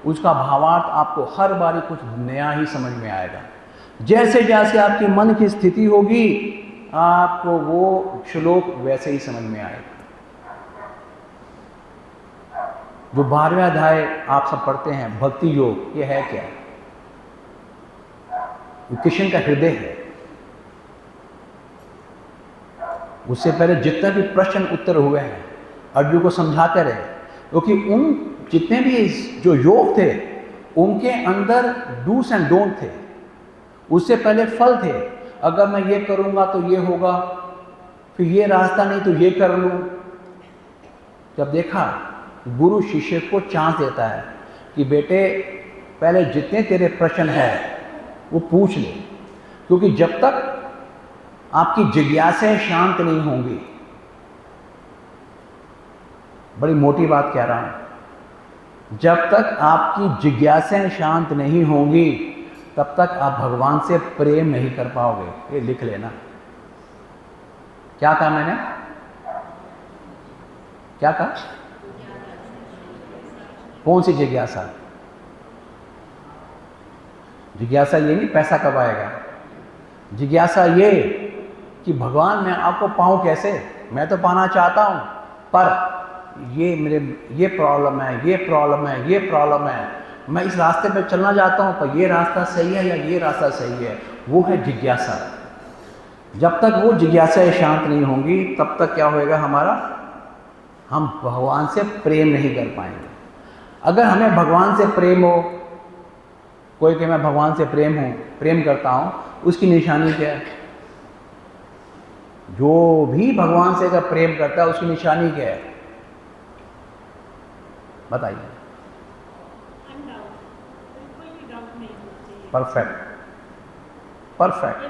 उसका भावार्थ आपको हर बारी कुछ नया ही समझ में आएगा। जैसे जैसे आपकी मन की स्थिति होगी आपको वो श्लोक वैसे ही समझ में आएगा। जो 12वें अध्याय आप सब पढ़ते हैं भक्ति योग, ये है क्या? कृष्ण का हृदय है। उससे पहले जितने भी प्रश्न उत्तर हुए हैं अर्जुन को समझाते रहे, क्योंकि उन जितने भी जो योग थे उनके अंदर डूस एंड डोंट थे। उससे पहले फल थे, अगर मैं ये करूंगा तो ये होगा, फिर ये रास्ता नहीं तो ये कर लूं। जब देखा, गुरु शिष्य को चांस देता है कि बेटे पहले जितने तेरे प्रश्न है वो पूछ ले, क्योंकि जब तक आपकी जिज्ञासाएं शांत नहीं होंगी, बड़ी मोटी बात कह रहा हूं, जब तक आपकी जिज्ञासाएं शांत नहीं होंगी तब तक आप भगवान से प्रेम नहीं कर पाओगे। ये लिख लेना। क्या कहा मैंने? क्या कहा? कौन सी जिज्ञासा? जिज्ञासा ये नहीं पैसा कब आएगा, जिज्ञासा ये कि भगवान मैं आपको पाऊं कैसे, मैं तो पाना चाहता हूं पर ये मेरे ये प्रॉब्लम है, ये प्रॉब्लम है, ये प्रॉब्लम है, मैं इस रास्ते पे चलना चाहता हूं पर ये रास्ता सही है या ये रास्ता सही है। वो है जिज्ञासा। जब तक वो जिज्ञासा शांत नहीं होंगी तब तक क्या होएगा हमारा, हम भगवान से प्रेम नहीं कर पाएंगे। अगर हमें भगवान से प्रेम हो, कोई कहे मैं भगवान से प्रेम करता हूं, उसकी निशानी क्या है? जो भी भगवान से अगर प्रेम करता है उसकी निशानी क्या है बताइए? Perfect, perfect.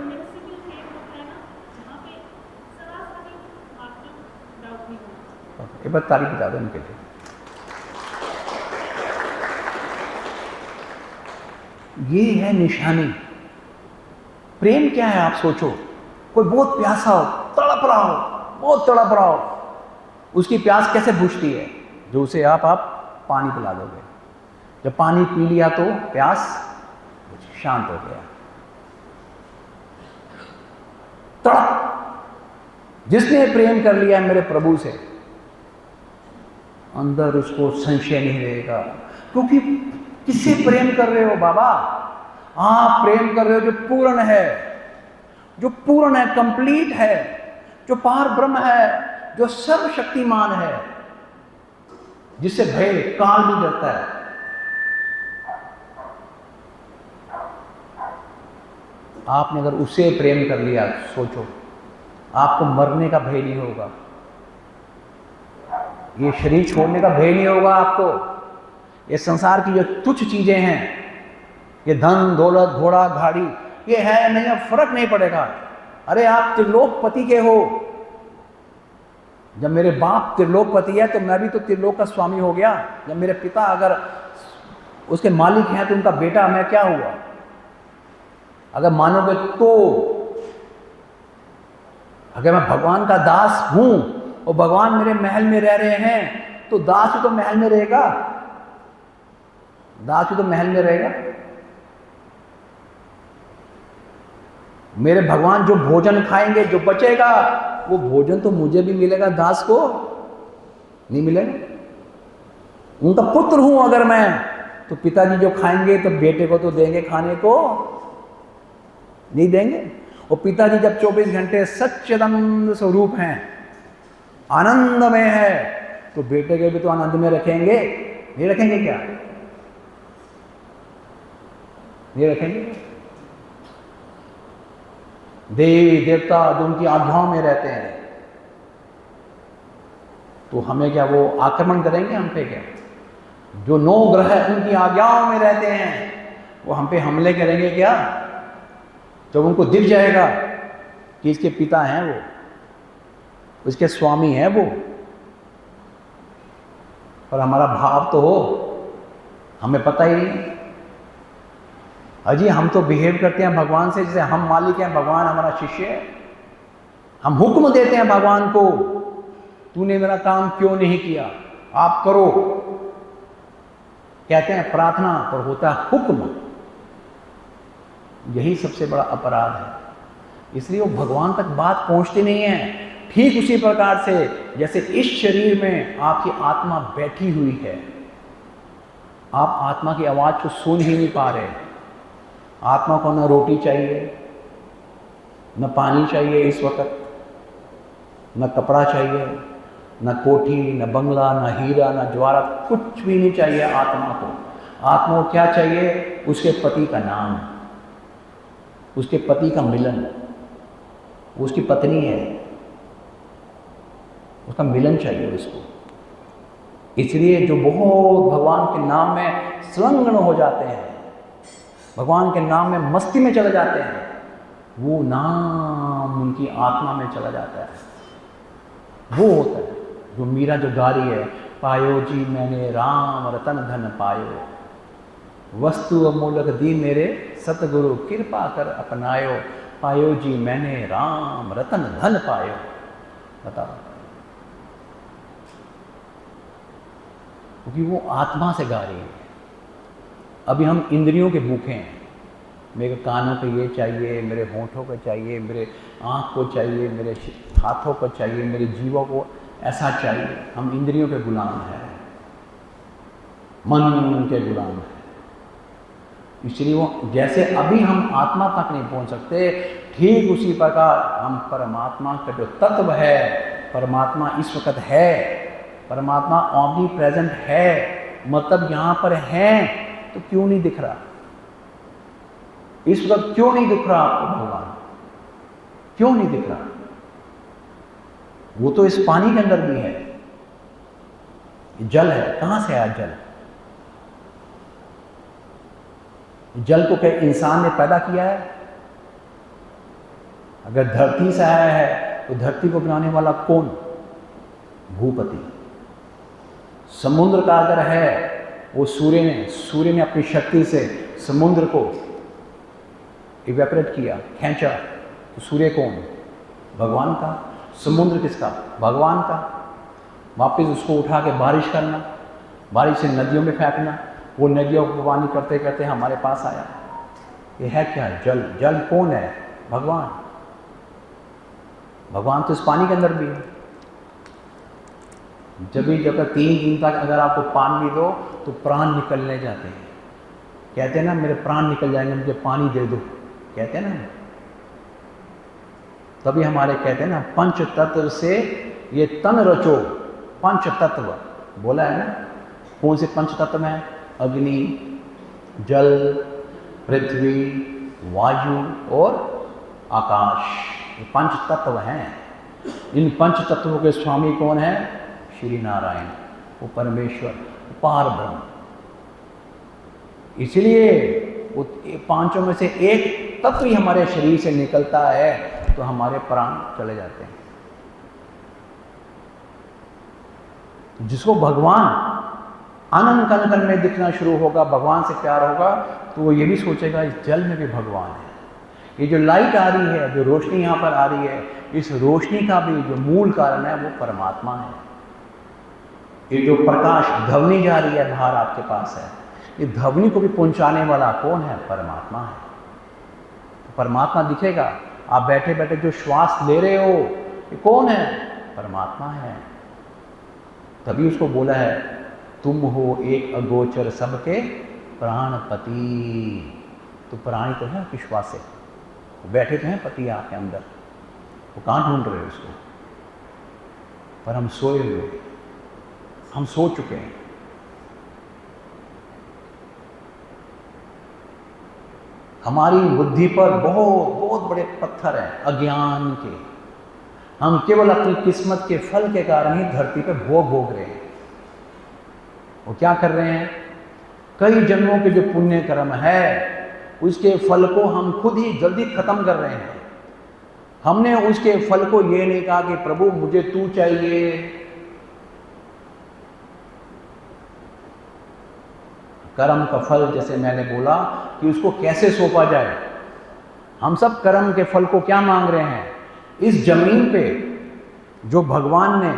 एक बार तारीफ बता दो उनके लिए। ये है निशानी। प्रेम क्या है आप सोचो, कोई बहुत प्यासा हो, तड़प रहा हो, बहुत तड़प रहा हो, उसकी प्यास कैसे बुझती है? जो उसे आप पानी पिला दोगे। जब पानी पी लिया तो प्यास शांत हो गया। तड़प, जिसने प्रेम कर लिया मेरे प्रभु से, अंदर उसको संशय नहीं रहेगा। क्योंकि किससे प्रेम कर रहे हो बाबा? आप प्रेम कर रहे हो जो पूर्ण है, जो पूर्ण है, कंप्लीट है, जो पार ब्रह्म है, जो सर्वशक्तिमान है, जिससे भय काल भी डरता है। आपने अगर उसे प्रेम कर लिया, सोचो आपको मरने का भय नहीं होगा, ये शरीर छोड़ने का भय नहीं होगा आपको। ये संसार की जो तुच्छ चीजें हैं, ये धन दौलत घोड़ा गाड़ी, ये है नहीं, अब फर्क नहीं पड़ेगा। अरे आप त्रिलोकपति के हो। जब मेरे बाप त्रिलोकपति है तो मैं भी तो त्रिलोक का स्वामी हो गया। जब मेरे पिता अगर उसके मालिक हैं तो उनका बेटा मैं क्या हुआ? अगर मानोगे तो, अगर मैं भगवान का दास हूं और भगवान मेरे महल में रह रहे हैं तो दास ही तो महल में रहेगा, दास ही तो महल में रहेगा। मेरे भगवान जो भोजन खाएंगे, जो बचेगा वो भोजन तो मुझे भी मिलेगा, दास को नहीं मिलेगा। उनका पुत्र हूं अगर मैं, तो पिताजी जो खाएंगे तो बेटे को तो देंगे, खाने को नहीं देंगे। और पिताजी जब 24 घंटे सच्चिदानंद स्वरूप हैं, आनंद में है, तो बेटे के भी तो आनंद में रखेंगे, नहीं रखेंगे क्या? नहीं रखेंगे। देवी देवता जो उनकी आज्ञाओं में रहते हैं, तो हमें क्या वो आक्रमण करेंगे हम पे क्या? जो 9 ग्रह उनकी आज्ञाओं में रहते हैं, वो हम पे हमले करेंगे क्या? जब उनको दिख जाएगा कि इसके पिता हैं वो, उसके स्वामी हैं वो, और हमारा भाव तो हो, हमें पता ही नहीं। अजी हम तो बिहेव करते हैं भगवान से जैसे हम मालिक हैं, भगवान हमारा शिष्य है। हम हुक्म देते हैं भगवान को, तूने मेरा काम क्यों नहीं किया, आप करो। कहते हैं प्रार्थना, पर होता है हुक्म। यही सबसे बड़ा अपराध है। इसलिए वो भगवान तक बात पहुंचती नहीं है। ठीक उसी प्रकार से जैसे इस शरीर में आपकी आत्मा बैठी हुई है, आप आत्मा की आवाज को सुन ही नहीं पा रहे। आत्मा को न रोटी चाहिए, न पानी चाहिए इस वक्त, न कपड़ा चाहिए, न कोठी, न बंगला, न हीरा, न ज्वारत, कुछ भी नहीं चाहिए आत्मा को। आत्मा को क्या चाहिए? उसके पति का नाम, उसके पति का मिलन। उसकी पत्नी है, उसका मिलन चाहिए उसको। इसलिए जो बहुत भगवान के नाम में संलग्न हो जाते हैं, भगवान के नाम में मस्ती में चले जाते हैं, वो नाम उनकी आत्मा में चला जाता है। वो होता है जो मीरा जो गा रही है, पायो जी मैंने राम रतन धन पायो, वस्तु अमूलक दी मेरे सतगुरु कृपा कर अपनायो, पायो जी मैंने राम रतन धन पायो। बताओ, क्योंकि वो आत्मा से गा रही है। अभी हम इंद्रियों के भूखे हैं, मेरे कानों को ये चाहिए, मेरे होंठों को चाहिए, मेरे आँख को चाहिए, मेरे हाथों को चाहिए, मेरे जीवों को ऐसा चाहिए। हम इंद्रियों के गुलाम हैं, मन के गुलाम हैं। इसलिए वो जैसे अभी हम आत्मा तक नहीं पहुंच सकते, ठीक उसी प्रकार हम परमात्मा का जो तत्व है, परमात्मा इस वक्त है, परमात्मा ऑमनी प्रेजेंट है, मतलब यहाँ पर है, तो क्यों नहीं दिख रहा? इस वक्त क्यों नहीं दिख रहा आपको भगवान? क्यों नहीं दिख रहा? वो तो इस पानी के अंदर भी है, जल है। कहां से आया जल? जल को क्या इंसान ने पैदा किया है? अगर धरती से आया है तो धरती को बनाने वाला कौन? भूपति। समुद्र का अगर है, वो सूर्य ने अपनी शक्ति से समुद्र को इवेपोरेट किया, खींचा, तो सूर्य कौन? भगवान का। समुद्र किसका? भगवान का। वापस उसको उठा के बारिश करना, बारिश से नदियों में फेंकना, वो नदियों को पानी करते करते हमारे पास आया। ये है क्या? जल। जल कौन है? भगवान। भगवान तो इस पानी के अंदर भी है। जब 3 दिन तक अगर आपको पानी दो तो प्राण निकलने जाते हैं। कहते हैं ना, मेरे प्राण निकल जाएंगे, मुझे पानी दे दो, कहते हैं ना। तभी हमारे कहते हैं ना, पंच तत्व से ये तन रचो। पंच तत्व बोला है ना। कौन से पंच तत्व हैं? अग्नि, जल, पृथ्वी, वायु और आकाश। ये पंच तत्व हैं। इन पंच तत्वों के स्वामी कौन है? श्री नारायण, वो परमेश्वर, पार ब्रह्म। इसलिए वो 5 में से एक तत्व ही हमारे शरीर से निकलता है तो हमारे प्राण चले जाते हैं। जिसको भगवान आनंद कण कण में दिखना शुरू होगा, भगवान से प्यार होगा, तो वो ये भी सोचेगा इस जल में भी भगवान है। ये जो लाइट आ रही है, जो रोशनी यहाँ पर आ रही है, इस रोशनी का भी जो मूल कारण है वो परमात्मा है। ये जो प्रकाश ध्वनि जा रही है बाहर आपके पास है, ये ध्वनि को भी पहुंचाने वाला कौन है? परमात्मा है। तो परमात्मा दिखेगा। आप बैठे बैठे जो श्वास ले रहे हो, ये कौन है? परमात्मा है। तभी उसको बोला है, तुम हो एक अगोचर सबके प्राणपति। तो प्राणी तो है आपकी श्वास से, बैठे तो हैं पति आपके अंदर, वो कहाँ ढूंढ रहे हो उसको? पर हम सोए हुए, हम सो चुके हैं। हमारी बुद्धि पर बहुत बहुत बड़े पत्थर हैं अज्ञान के। हम केवल अपनी किस्मत के फल के कारण ही धरती पर भोग रहे हैं। वो क्या कर रहे हैं? कई जन्मों के जो पुण्य कर्म है उसके फल को हम खुद ही जल्दी खत्म कर रहे हैं। हमने उसके फल को ये नहीं कहा कि प्रभु मुझे तू चाहिए। कर्म का फल, जैसे मैंने बोला कि उसको कैसे सौंपा जाए। हम सब कर्म के फल को क्या मांग रहे हैं? इस जमीन पे जो भगवान ने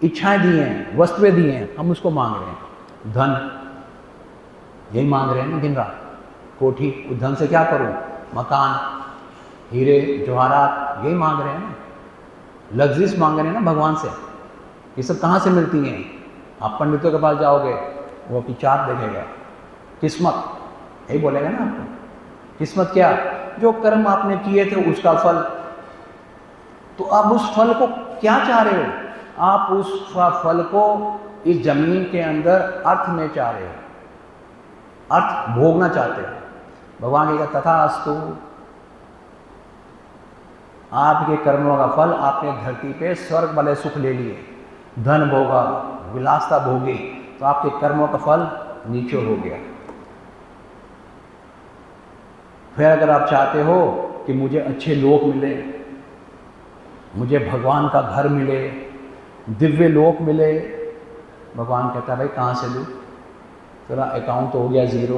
इच्छाएं दी हैं, वस्तुएं दी हैं, हम उसको मांग रहे हैं। धन, यही मांग रहे हैं ना दिन रात। कोठी, उस धन से क्या करूं? मकान, हीरे जवाहरात, यही मांग रहे हैं ना। लग्जरीज मांग रहे हैं ना भगवान से। ये सब कहाँ से मिलती हैं? आप पंडितों के पास जाओगे, वो आपकी चार्ट देखेगा, किस्मत, यही बोलेगा ना आपको। किस्मत क्या? जो कर्म आपने किए थे उसका फल। तो आप उस फल को क्या चाह रहे हो? आप उस फल को इस जमीन के अंदर अर्थ में चाह रहे हो, अर्थ भोगना चाहते हो। भगवान कहेगा तथास्तु, आपके कर्मों का फल आपने धरती पे स्वर्ग वाले सुख ले लिए, धन भोगा, विलासता भोगी, तो आपके कर्मों का फल नीचे हो गया। फिर अगर आप चाहते हो कि मुझे अच्छे लोक मिले, मुझे भगवान का घर मिले, दिव्य लोक मिले, भगवान कहता है भाई कहाँ से लूँ? तेरा अकाउंट तो हो गया ज़ीरो।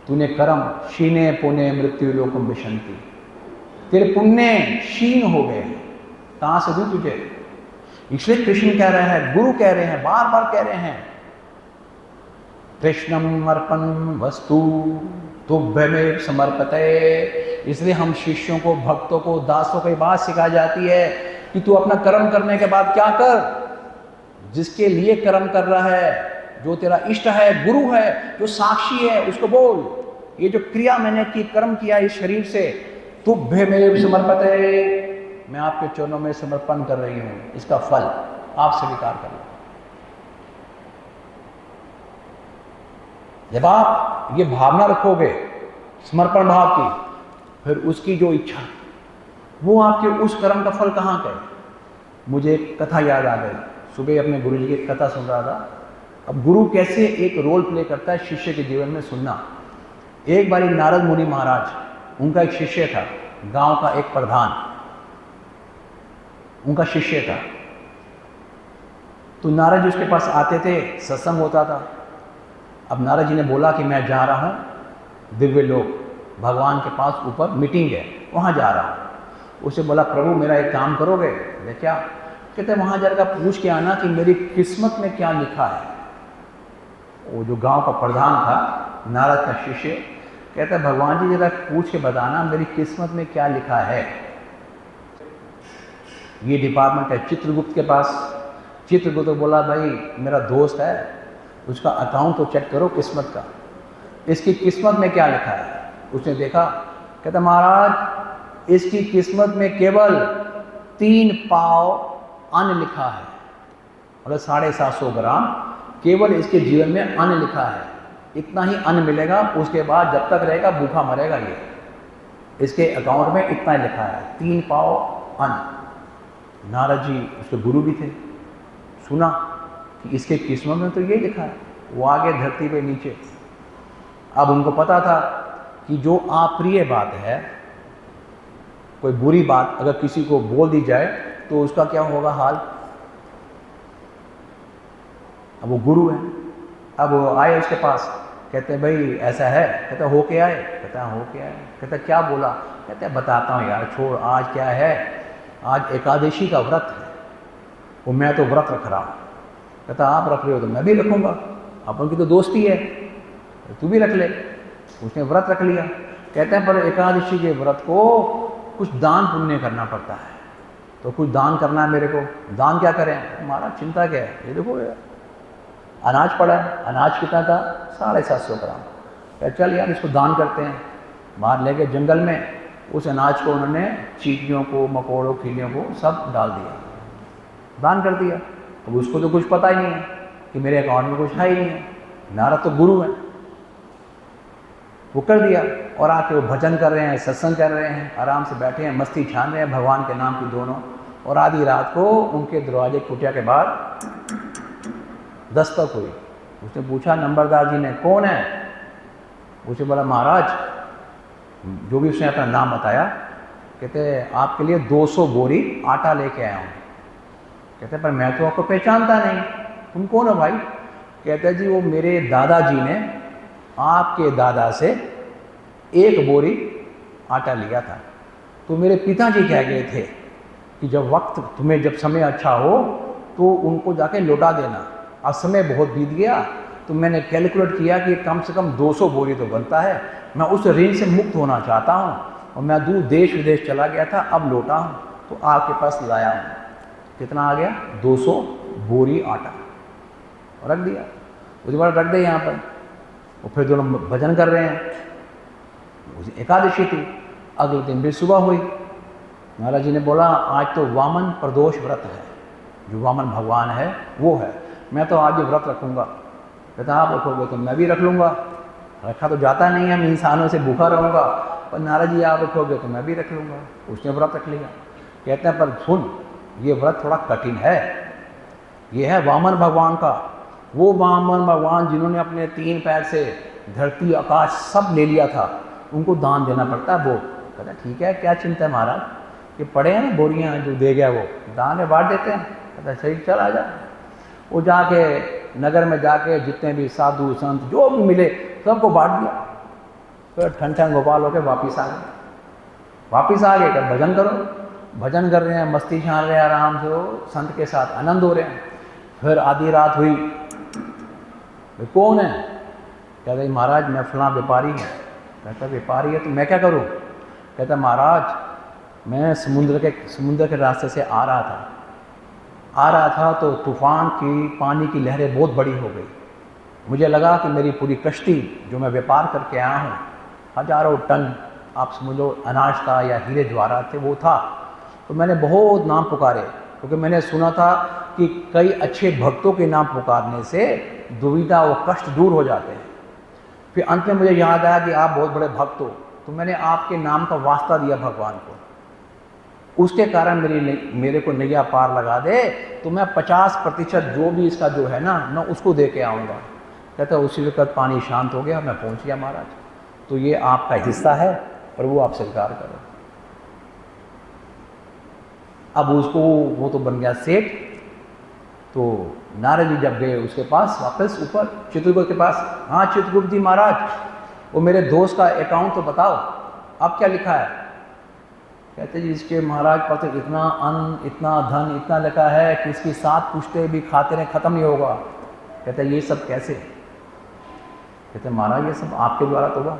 तूने कर्म शीने पुण्य मृत्यु लोकम विशंति, तेरे पुण्य क्षीण हो गए, कहाँ से दूँ तुझे? इसलिए कृष्ण कह रहे हैं, गुरु कह रहे हैं, बार बार कह रहे हैं, कृष्णम अर्पण वस्तु तुभ्यमेव समर्पते। इसलिए हम शिष्यों को, भक्तों को, दासों को ये बात सिखाई जाती है कि तू अपना कर्म करने के बाद क्या कर, जिसके लिए कर्म कर रहा है, जो तेरा इष्ट है, गुरु है, जो साक्षी है, उसको बोल, ये जो क्रिया मैंने की, कर्म किया इस शरीर से, तुभ्यमेव समर्पते, मैं आपके चरणों में समर्पण कर रही हूं, इसका फल आप स्वीकार कर लो। जब आप ये भावना रखोगे समर्पण भाव की, फिर उसकी जो इच्छा, वो आपके उस कर्म का फल कहाँ गए? मुझे एक कथा याद आ गई, सुबह अपने गुरु जी की कथा सुन रहा था। अब गुरु कैसे एक रोल प्ले करता है शिष्य के जीवन में, सुनना। एक बारी नारद मुनि महाराज, उनका एक शिष्य था, गांव का एक प्रधान उनका शिष्य था। तो नारद जी उसके पास आते थे, सत्संग होता था। अब नारद जी ने बोला कि मैं जा रहा हूँ दिव्य लोक, भगवान के पास ऊपर मीटिंग है, वहाँ जा रहा हूँ। उसे बोला प्रभु मेरा एक काम करोगे? बोले क्या? कहते वहाँ जाकर पूछ के आना कि मेरी किस्मत में क्या लिखा है। वो जो गांव का प्रधान था, नारद का शिष्य, कहता है भगवान जी जरा पूछ के बताना मेरी किस्मत में क्या लिखा है। ये डिपार्टमेंट है चित्रगुप्त के पास। चित्रगुप्त बोला भाई मेरा दोस्त है, उसका अकाउंट तो चेक करो किस्मत का, इसकी किस्मत में क्या लिखा है। उसने देखा, कहता महाराज इसकी किस्मत में केवल 3 पाव अन्न लिखा है, मतलब 750 ग्राम केवल इसके जीवन में अन्न लिखा है। इतना ही अन्न मिलेगा, उसके बाद जब तक रहेगा भूखा मरेगा। ये इसके अकाउंट में इतना ही लिखा है, 3 पाव अन्न। नारद जी उसके गुरु भी थे, सुना कि इसके किस्मत में तो ये लिखा है। वो आगे धरती पे नीचे। अब उनको पता था कि जो अप्रिय बात है, कोई बुरी बात अगर किसी को बोल दी जाए तो उसका क्या होगा हाल। अब वो गुरु है, अब वो आए उसके पास, कहते हैं भाई ऐसा है। कहता हो के आए? कहता हो के आए। कहता क्या बोला? कहते बताता हूँ यार, छोड़, आज क्या है, आज एकादशी का व्रत है, वो मैं तो व्रत रख रहा हूँ। कहता आप रख रहे हो तो मैं भी रखूँगा, अपन की तो दोस्ती है, तू भी रख ले। उसने व्रत रख लिया। कहते हैं पर एकादशी के व्रत को कुछ दान पुण्य करना पड़ता है, तो कुछ दान करना है मेरे को। दान क्या करें? हमारा चिंता क्या है, ये देखो अनाज पड़ा है। अनाज कितना था? 750 ग्राम। कह चल यार इसको दान करते हैं। बाहर ले गए जंगल में, उस अनाज को उन्होंने चींटियों को, मकोड़ों, खिलियों को सब डाल दिया, दान कर दिया। अब उसको तो कुछ पता ही नहीं है कि मेरे अकाउंट में कुछ है ही नहीं है। नारद तो गुरु है, वो कर दिया। और आके वो भजन कर रहे हैं, सत्संग कर रहे हैं, आराम से बैठे हैं, मस्ती छान रहे हैं भगवान के नाम की दोनों। और आधी रात को उनके दरवाजे कुटिया के बाहर दस्तक हुई। उसने पूछा नंबरदार जी ने, कौन है? उसे बोला महाराज, जो भी उसने अपना नाम बताया, कहते आपके लिए 200 बोरी आटा लेके आया हूँ। कहते पर मैं तो आपको पहचानता नहीं, तुम कौन हो भाई? कहते जी वो मेरे दादाजी ने आपके दादा से 1 बोरी आटा लिया था। तो मेरे पिताजी कह गए थे कि जब समय अच्छा हो तो उनको जाके लौटा देना। अब समय बहुत बीत गया तो मैंने कैलकुलेट किया कि कम से कम 200 बोरी तो बनता है, मैं उस ऋण से मुक्त होना चाहता हूँ और मैं दूर देश विदेश चला गया था, अब लौटा हूँ तो आपके पास लाया हूँ। कितना आ गया? 200 बोरी आटा रख दिया। उसके बाद रख दे यहाँ पर, और फिर दोनों भजन कर रहे हैं। उस एकादशी थी, अगले दिन भी सुबह हुई। महाराज जी ने बोला आज तो वामन प्रदोष व्रत है, जो वामन भगवान है वो है, मैं तो आज ये व्रत रखूँगा। कहता आप रखोगे तो मैं भी रख लूँगा, रखा तो जाता नहीं है, मैं इंसानों से भूखा रहूँगा, पर नाराज जी आप रखोगे तो मैं भी रख लूँगा। उसने व्रत रख लिया। कहते हैं पर सुन, ये व्रत थोड़ा कठिन है, ये है वामन भगवान का। वो वामन भगवान जिन्होंने अपने 3 पैर से धरती आकाश सब ले लिया था, उनको दान देना पड़ता है। वो कहता ठीक है, क्या चिंता है महाराज, ये पड़े हैं ना बोरियाँ जो दे गया वो दान में बांट देते हैं। कहता सही, चल आ जा। वो जाके नगर में जाके जितने भी साधु संत जो भी मिले सबको बांट दिया। फिर ठन ठन गोपाल होकर वापिस आ गए। वापिस आ गए, कर भजन करो। भजन कर रहे हैं, मस्ती छान रहे हैं, आराम से वो संत के साथ आनंद हो रहे हैं। फिर आधी रात हुई, कौन है? कहते महाराज मैं फलां व्यापारी हूँ। कहता व्यापारी है तो मैं क्या करूँ? कहता महाराज मैं समुद्र के रास्ते से आ रहा था तो तूफान की पानी की लहरें बहुत बड़ी हो गई। मुझे लगा कि मेरी पूरी कश्ती जो मैं व्यापार करके आया हूँ, हजारों टन आप समझ लो अनाज था या हीरे जवाहरात थे, वो था। तो मैंने बहुत नाम पुकारे, क्योंकि मैंने सुना था कि कई अच्छे भक्तों के नाम पुकारने से दुविधा व कष्ट दूर हो जाते हैं। फिर अंत में मुझे याद आया कि आप बहुत बड़े भक्त हो, तो मैंने आपके नाम का वास्ता दिया भगवान को। उसके कारण मेरे को नैया पार लगा दे तो मैं 50% जो भी इसका जो है ना मैं उसको दे के आऊँगा। कहता उसी वक्त पानी शांत हो गया, मैं पहुँच गया महाराज। तो ये आपका हिस्सा है, प्रभु आप स्वीकार करो। अब उसको वो तो बन गया सेठ। तो नारद जी जब गए उसके पास वापस ऊपर चित्रगुप्त के पास, हाँ चित्रगुप्त जी महाराज वो मेरे दोस्त का अकाउंट तो बताओ, अब क्या लिखा है? कहते जी इसके महाराज पास इतना अन्न, इतना धन, इतना लिखा है कि इसकी 7 पुश्ते भी खाते रहे खत्म नहीं होगा। कहते ये सब कैसे? कहते महाराज ये सब आपके द्वारा तो हुआ,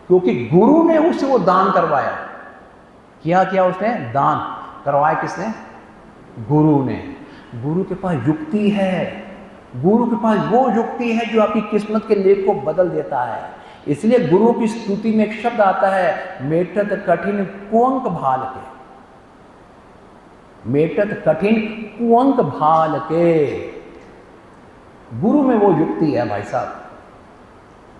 क्योंकि गुरु ने उससे वो दान करवाया। किया उसने दान करवाया। किसने? गुरु ने। गुरु के पास युक्ति है, गुरु के पास वो युक्ति है जो आपकी किस्मत के लेख को बदल देता है। इसलिए गुरु की स्तुति में एक शब्द आता है, मेटत कठिन कुअंक भाल के। मेटत कठिन कुअंक भाल के। गुरु में वो युक्ति है भाई साहब।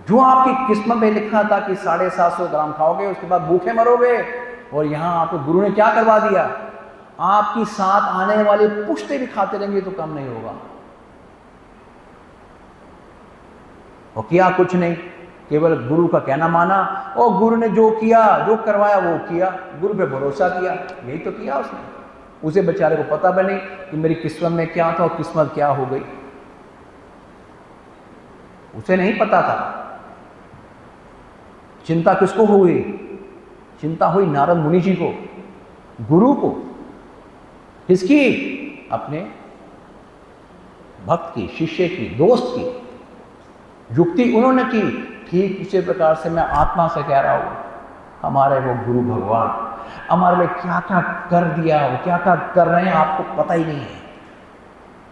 जो आपकी किस्मत में लिखा था कि 750 ग्राम खाओगे उसके बाद भूखे मरोगे, और यहां आपको गुरु ने क्या करवा दिया? आपकी साथ आने वाली पुश्ते भी खाते रहेंगे तो कम नहीं होगा। और किया कुछ नहीं, केवल गुरु का कहना माना, और गुरु ने जो किया, जो करवाया वो किया, गुरु पे भरोसा किया, यही तो किया उसने। उसे बेचारे को पता भी नहीं कि मेरी किस्मत में क्या था और किस्मत क्या हो गई, उसे नहीं पता था। चिंता किसको हुई? चिंता हुई नारद मुनि जी को, गुरु को। किसकी? अपने भक्त की, शिष्य की, दोस्त की। युक्ति उन्होंने की। ठीक उसी प्रकार से मैं आत्मा से कह रहा हूं, हमारे वो गुरु भगवान हमारे लिए क्या क्या कर दिया, वो क्या क्या कर रहे हैं आपको पता ही नहीं है।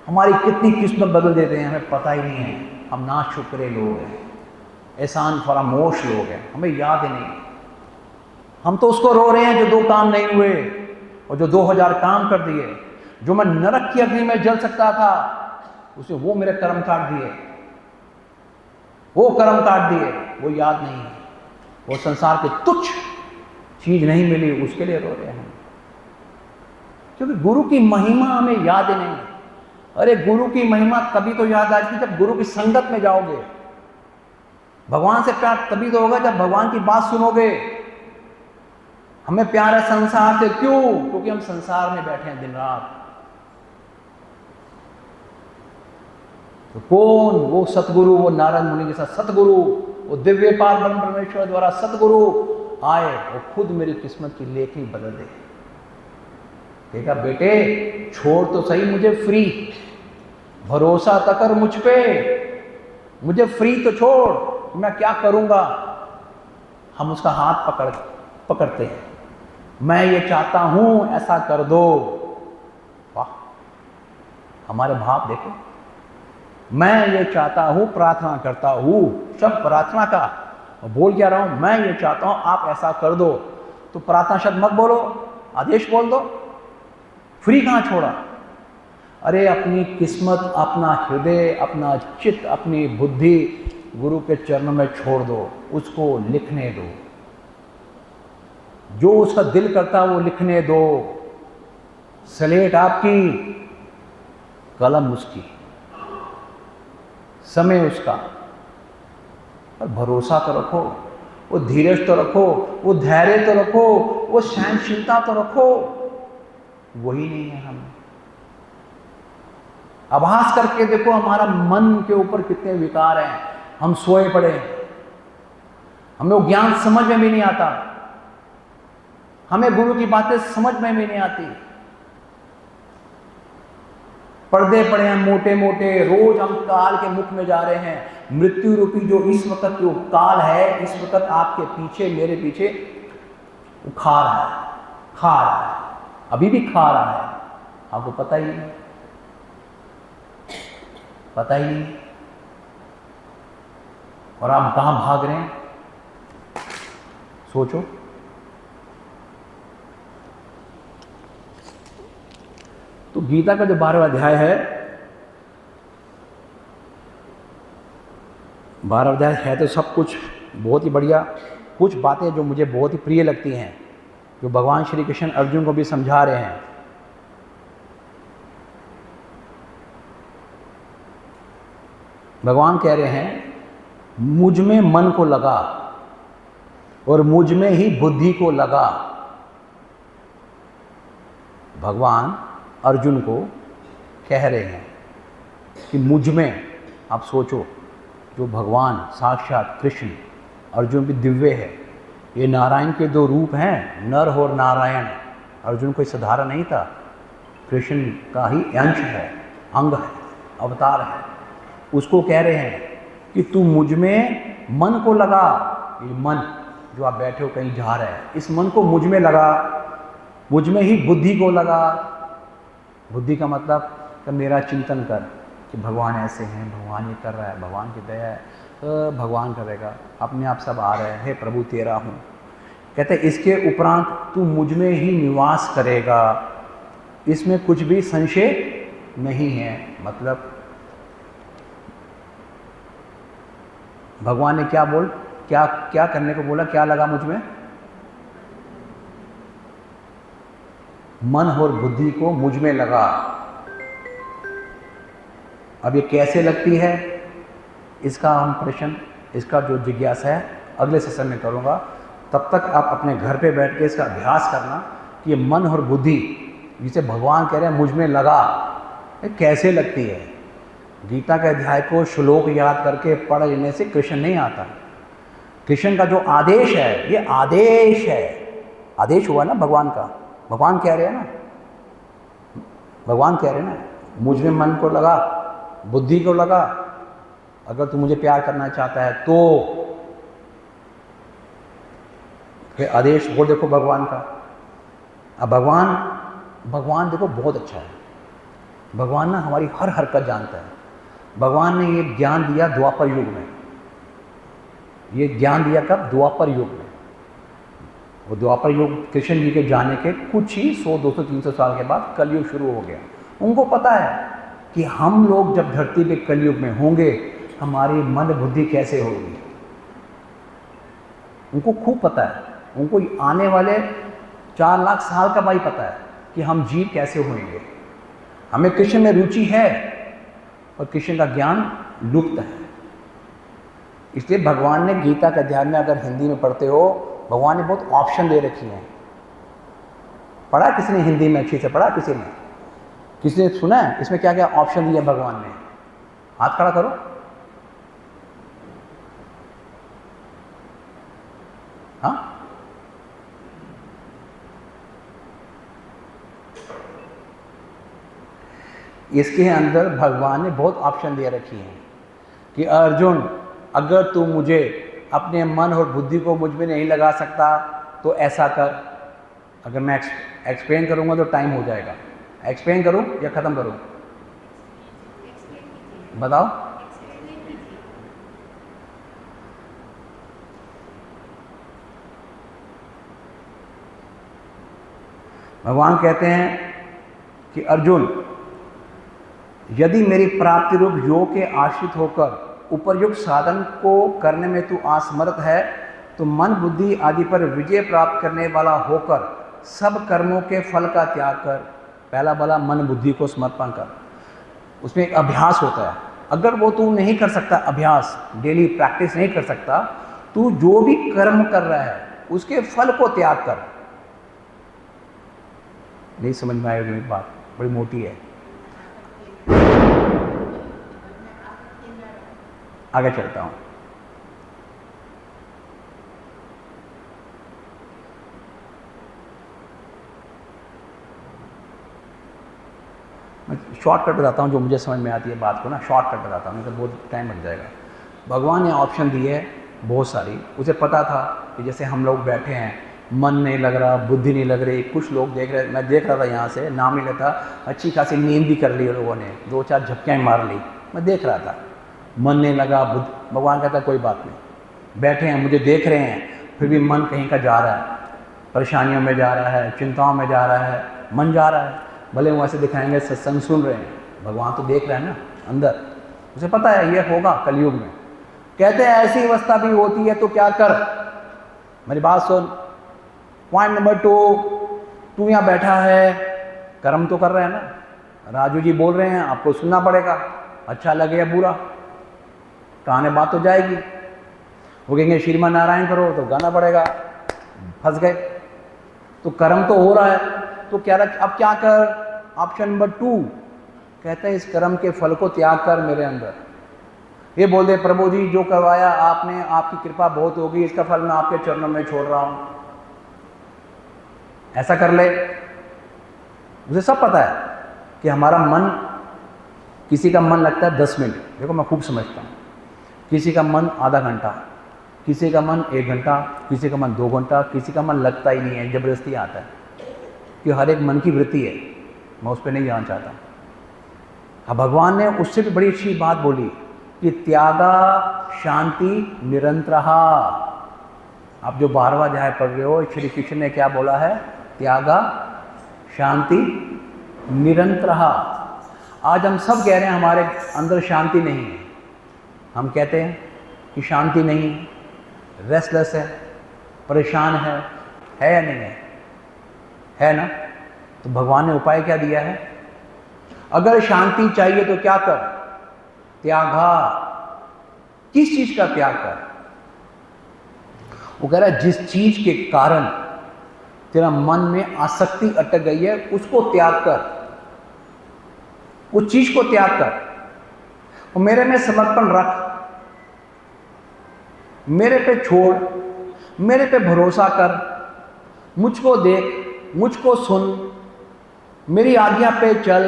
हमारी कितनी किस्मत बदल देते हैं हमें पता ही नहीं है। हम ना शुक्रे लोग हैं, एहसान फरामोश लोग हैं, हमें याद ही नहीं। हम तो उसको रो रहे हैं जो 2 काम नहीं हुए और जो 2000 काम कर दिए। जो मैं नरक की अग्नि में जल सकता था उसे वो मेरे कर्म काट दिए, वो कर्म काट दिए, वो याद नहीं है। वो संसार के तुच्छ चीज नहीं मिली उसके लिए रो रहे हैं, क्योंकि गुरु की महिमा हमें याद ही नहीं। अरे गुरु की महिमा तभी तो याद आएगी जब गुरु की संगत में जाओगे। भगवान से प्यार तभी तो होगा जब भगवान की बात सुनोगे। हमें प्यार है संसार से, क्यों? क्योंकि हम संसार में बैठे हैं दिन रात। तो कौन? वो सतगुरु, वो नारद मुनि के साथ सतगुरु, वो दिव्य पार ब्रह्म परमेश्वर द्वारा सतगुरु आए और खुद मेरी किस्मत की लेख ही बदल दे। देखा बेटे, छोड़ तो सही मुझे फ्री, भरोसा तो कर मुझ पे, मुझे फ्री तो छोड़, मैं क्या करूंगा। हम उसका हाथ पकड़ते हैं, मैं ये चाहता हूं ऐसा कर दो। वाह, हमारे भाव देखो, मैं ये चाहता हूं, प्रार्थना करता हूं, सब प्रार्थना का बोल क्या रहा हूं, मैं ये चाहता हूं आप ऐसा कर दो। तो प्रार्थना शब्द मत बोलो, आदेश बोल दो। फ्री कहां छोड़ा? अरे अपनी किस्मत, अपना हृदय, अपना चित्त, अपनी बुद्धि गुरु के चरणों में छोड़ दो, उसको लिखने दो। जो उसका दिल करता वो लिखने दो। स्लेट आपकी, कलम उसकी, समय उसका। पर भरोसा तो रखो, वो धीरज तो रखो, वो धैर्य तो रखो, वो सहनशीलता तो रखो। वही नहीं है हमें। आभास करके देखो हमारा मन के ऊपर कितने विकार हैं। हम सोए पड़े हैं, हमें वो ज्ञान समझ में भी नहीं आता, हमें गुरु की बातें समझ में भी नहीं आती। पर्दे पड़े हैं मोटे मोटे, रोज हम काल के मुख में जा रहे हैं। मृत्यु रूपी जो इस वक्त जो काल है, इस वक्त आपके पीछे, मेरे पीछे खा रहा है, अभी भी खा रहा है। आपको पता ही नहीं, पता ही नहीं। और आप कहां भाग रहे हैं? सोचो। तो गीता का जो 12वां अध्याय है, 12वां अध्याय है तो सब कुछ बहुत ही बढ़िया। कुछ बातें जो मुझे बहुत ही प्रिय लगती हैं, जो भगवान श्री कृष्ण अर्जुन को भी समझा रहे हैं। भगवान कह रहे हैं, मुझ में मन को लगा और मुझ में ही बुद्धि को लगा। भगवान अर्जुन को कह रहे हैं कि मुझ में, आप सोचो, जो भगवान साक्षात कृष्ण, अर्जुन भी दिव्य है। ये नारायण के दो रूप हैं, नर और नारायण। अर्जुन कोई साधारण नहीं था, कृष्ण का ही अंश है, अंग है, अवतार है। उसको कह रहे हैं कि तू मुझ में मन को लगा। ये मन जो आप बैठे हो कहीं जा रहा है, इस मन को मुझ में लगा, मुझ में ही बुद्धि को लगा। बुद्धि का मतलब कि मेरा चिंतन कर कि भगवान ऐसे हैं, भगवान ये कर रहा है, भगवान की दया है, तो भगवान करेगा, अपने आप सब आ रहे हैं, हे प्रभु तेरा हूँ। कहते इसके उपरांत तू मुझ में ही निवास करेगा, इसमें कुछ भी संशय नहीं है। मतलब भगवान ने क्या करने को बोला? क्या लगा मुझ में? मन और बुद्धि को मुझ में लगा। अब ये कैसे लगती है, इसका हम प्रश्न, इसका जो जिज्ञासा है अगले सेशन में करूँगा। तब तक आप अपने घर पे बैठ के इसका अभ्यास करना कि ये मन और बुद्धि, जिसे भगवान कह रहे हैं मुझ में लगा, ये कैसे लगती है। गीता के अध्याय को श्लोक याद करके पढ़ लेने से कृष्ण नहीं आता। कृष्ण का जो आदेश है, ये आदेश है, आदेश हुआ ना भगवान का। भगवान कह रहे हैं ना, भगवान कह रहे हैं ना, मुझ में मन को लगा, बुद्धि को लगा, अगर तू मुझे प्यार करना चाहता है तो। फिर आदेश बोल देखो भगवान का। अब भगवान देखो बहुत अच्छा है। भगवान ना हमारी हर हरकत जानता है। भगवान ने ये ज्ञान दिया द्वापर युग में। ये ज्ञान दिया कब? द्वापर युग में। वो द्वापर युग कृष्ण जी के जाने के कुछ ही 100, 200, 300 साल के बाद कलयुग शुरू हो गया। उनको पता है कि हम लोग जब धरती पे कलयुग में होंगे, हमारी मन बुद्धि कैसे होगी। उनको खूब पता है। उनको आने वाले 4 लाख साल का भाई पता है कि हम जीव कैसे होंगे। हमें कृष्ण में रुचि है और कृष्ण का ज्ञान लुप्त है। इसलिए भगवान ने गीता के अध्याय में अगर हिंदी में पढ़ते हो, भगवान ने बहुत ऑप्शन दे रखी हैं। पढ़ा किसी ने हिंदी में अच्छी से? पढ़ा किसी ने? किसी ने सुना है इसमें क्या क्या ऑप्शन दिए भगवान ने? हाथ खड़ा करो। हाँ, इसके अंदर भगवान ने बहुत ऑप्शन दे रखी हैं कि अर्जुन, अगर तू मुझे अपने मन और बुद्धि को मुझ में नहीं लगा सकता तो ऐसा कर। अगर मैं एक्सप्लेन करूंगा तो टाइम हो जाएगा। एक्सप्लेन करूं या ख़त्म करूं? बताओ। भगवान कहते हैं कि अर्जुन, यदि मेरी प्राप्ति रूप योग के आश्रित होकर उपरयुक्त साधन को करने में तू असमर्थ है, तो मन बुद्धि आदि पर विजय प्राप्त करने वाला होकर सब कर्मों के फल का त्याग कर। पहला वाला मन बुद्धि को समर्पण कर। उसमें एक अभ्यास होता है। अगर वो तू नहीं कर सकता, अभ्यास डेली प्रैक्टिस नहीं कर सकता, तू जो भी कर्म कर रहा है उसके फल को त्याग कर। नहीं समझ में आएगी मेरी बात, बड़ी मोटी है। आगे चलता हूं। मैं शॉर्टकट बताता हूँ जो मुझे समझ में आती है बात को ना, शॉर्टकट बताता हूँ, नहीं तो बहुत टाइम लग जाएगा। भगवान ने ऑप्शन दिए है बहुत सारी। उसे पता था कि जैसे हम लोग बैठे हैं, मन नहीं लग रहा, बुद्धि नहीं लग रही, कुछ लोग देख रहे, मैं देख रहा था यहाँ से, नाम नहीं लेता, अच्छी खासी नींद भी कर ली लोगों ने, 2-4 झपकियाँ मार ली, मैं देख रहा था, मन नहीं लगा। भगवान कहता कोई बात नहीं, बैठे हैं, मुझे देख रहे हैं, फिर भी मन कहीं का जा रहा है, परेशानियों में जा रहा है, चिंताओं में जा रहा है, मन जा रहा है। भले वो ऐसे दिखाएंगे सत्संग सुन रहे हैं, भगवान तो देख रहे हैं ना अंदर, उसे पता है ये होगा कलयुग में। कहते हैं ऐसी अवस्था भी होती है तो क्या कर। मेरी बात सुन। पॉइंट नंबर 2, तू यहाँ बैठा है, कर्म तो कर रहे हैं ना, राजू जी बोल रहे हैं, आपको सुनना पड़ेगा, अच्छा लगे या बुरा, काने बात तो जाएगी। वो कहेंगे श्रीमान नारायण करो तो गाना पड़ेगा, फंस गए। तो कर्म तो हो रहा है, तो क्या अब क्या कर। ऑप्शन नंबर 2 कहते हैं इस कर्म के फल को त्याग कर मेरे अंदर। ये बोल दे प्रभु जी जो करवाया आपने, आपकी कृपा बहुत होगी, इसका फल मैं आपके चरणों में छोड़ रहा हूं। ऐसा कर ले। मुझे सब पता है कि हमारा मन, किसी का मन लगता है 10 मिनट, देखो मैं खूब समझता हूँ, किसी का मन आधा घंटा, किसी का मन 1 घंटा, किसी का मन 2 घंटा, किसी का मन लगता ही नहीं है, जबरदस्ती आता है। कि हर एक मन की वृत्ति है, मैं उस पर नहीं जाना चाहता। हाँ, भगवान ने उससे भी बड़ी अच्छी बात बोली कि त्यागा शांति निरंतरहा। आप जो 12वां अध्याय पढ़ रहे हो, श्री कृष्ण ने क्या बोला है? त्यागा शांति निरंतरहा। आज हम सब कह रहे हैं हमारे अंदर शांति नहीं है। हम कहते हैं कि शांति नहीं है, रेस्टलेस है, परेशान है या नहीं है ना? तो भगवान ने उपाय क्या दिया है? अगर शांति चाहिए तो क्या कर? त्यागा। किस चीज का त्याग कर? वो कह रहा है जिस चीज के कारण तेरा मन में आसक्ति अटक गई है उसको त्याग कर, उस चीज को त्याग कर और मेरे में समर्पण रख, मेरे पे छोड़, मेरे पे भरोसा कर, मुझको देख, मुझको सुन, मेरी आज्ञा पे चल।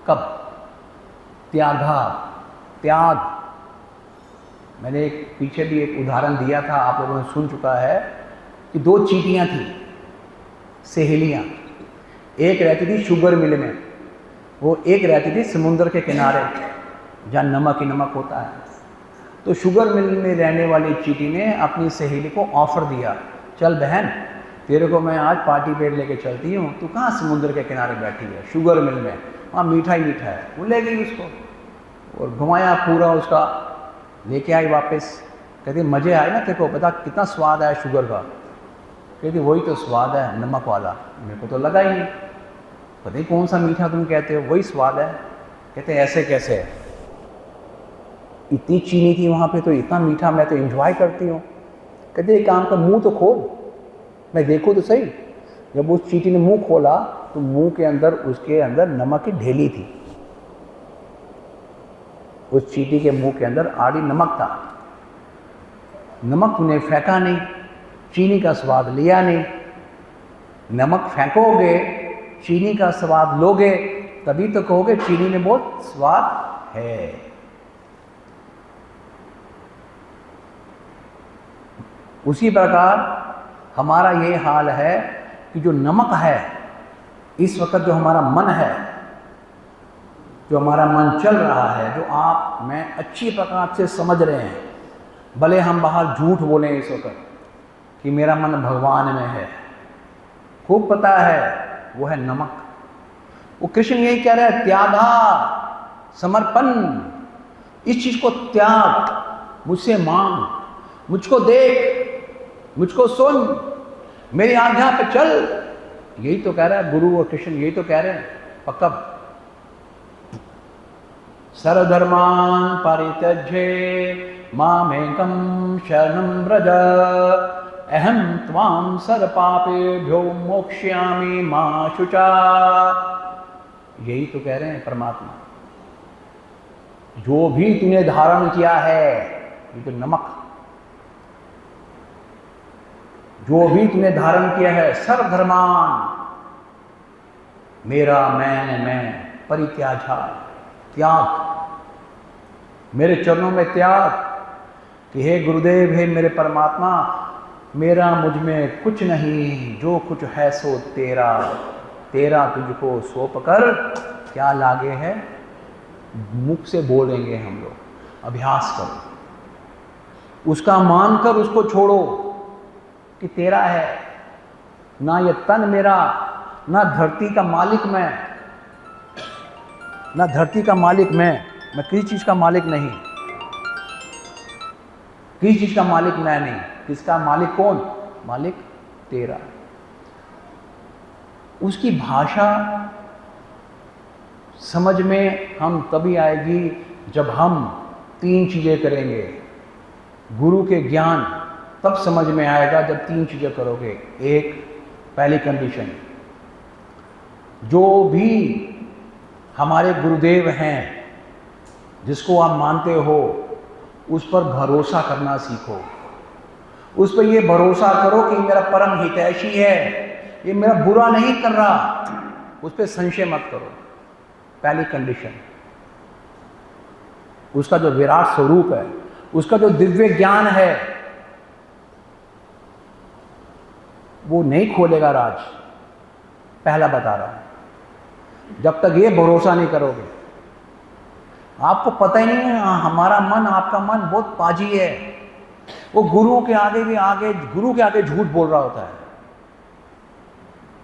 कब? त्यागा, त्याग। मैंने पीछे भी एक उदाहरण दिया था, आप लोगों ने सुन चुका है कि 2 चींटियां थी, सहेलियां। एक रहती थी शुगर मिल में, वो एक रहती थी समुद्र के किनारे जहाँ नमक ही नमक होता है। तो शुगर मिल में रहने वाली चींटी ने अपनी सहेली को ऑफर दिया, चल बहन तेरे को मैं आज पार्टी पेट लेके चलती हूँ, तू कहाँ समुद्र के किनारे बैठी है शुगर मिल में, वहाँ मीठा ही मीठा है। वो ले गई उसको और घुमाया पूरा, उसका लेके आई वापस। कहती मज़े आए ना तेरे को, पता कितना स्वाद आया शुगर का? कहती वही तो स्वाद है नमक वाला, मेरे को तो लगा ही नहीं, पता नहीं कौन सा मीठा तुम कहते हो, वही स्वाद है। कहते ऐसे कैसे है? इतनी चीनी थी वहाँ पे, तो इतना मीठा, मैं तो एंजॉय करती हूँ। कहते एक काम कर, मुंह तो खोल, मैं देखूँ तो सही। जब उस चींटी ने मुंह खोला तो मुंह के अंदर, उसके अंदर नमक की ढेली थी। उस चींटी के मुंह के अंदर आड़ी नमक था। नमक तूने फेंका नहीं, चीनी का स्वाद लिया नहीं। नमक फेंकोगे, चीनी का स्वाद लोगे, तभी तो कहोगे चीनी में बहुत स्वाद है। उसी प्रकार हमारा ये हाल है कि जो नमक है, इस वक्त जो हमारा मन है, जो हमारा मन चल रहा है, जो आप मैं अच्छी प्रकार से समझ रहे हैं, भले हम बाहर झूठ बोलें इस वक्त कि मेरा मन भगवान में है, खूब पता है वो है नमक। वो कृष्ण यही कह रहा है, त्यागा, समर्पण, इस चीज को त्याग, मुझसे मांग, मुझको देख, मुझको सुन, मेरी आज्ञा पे चल। यही तो कह रहा है गुरु और कृष्ण, यही तो कह रहे हैं। पक्का सर्वधर्मान् परित्यज्य मामेकं शरणं व्रज अहं त्वां सर्वपापेभ्यो मोक्ष्यामि मा शुचा। यही तो कह रहे हैं परमात्मा। जो भी तूने धारण किया है, ये तो नमक, जो भी तूने धारण किया है, सर्वधर्मान, मेरा मैं परित्याजा, त्याग, मेरे चरणों में त्याग कि हे गुरुदेव, हे मेरे परमात्मा, मेरा मुझ में कुछ नहीं, जो कुछ है सो तेरा, तेरा तुझको सौंप कर क्या लागे है। मुख से बोलेंगे हम लोग, अभ्यास करो, उसका मानकर उसको छोड़ो कि तेरा है। ना ये तन मेरा, ना धरती का मालिक मैं, ना धरती का मालिक मैं किसी चीज का मालिक नहीं, किसी चीज का मालिक मैं नहीं। किसका मालिक? कौन मालिक? तेरा। उसकी भाषा समझ में हम तभी आएगी जब हम तीन चीजें करेंगे। गुरु के ज्ञान तब समझ में आएगा जब तीन चीजें करोगे। एक, पहली कंडीशन, जो भी हमारे गुरुदेव हैं, जिसको आप मानते हो, उस पर भरोसा करना सीखो। उस पर ये भरोसा करो कि मेरा परम हितैषी है, ये मेरा बुरा नहीं कर रहा, उस पर संशय मत करो। पहली कंडीशन। उसका जो विराट स्वरूप है, उसका जो दिव्य ज्ञान है, वो नहीं खोलेगा राज। पहला बता रहा हूं, जब तक ये भरोसा नहीं करोगे, आपको पता ही नहीं है। हमारा मन, आपका मन बहुत पाजी है, वो गुरु के आगे भी गुरु के आगे झूठ बोल रहा होता है,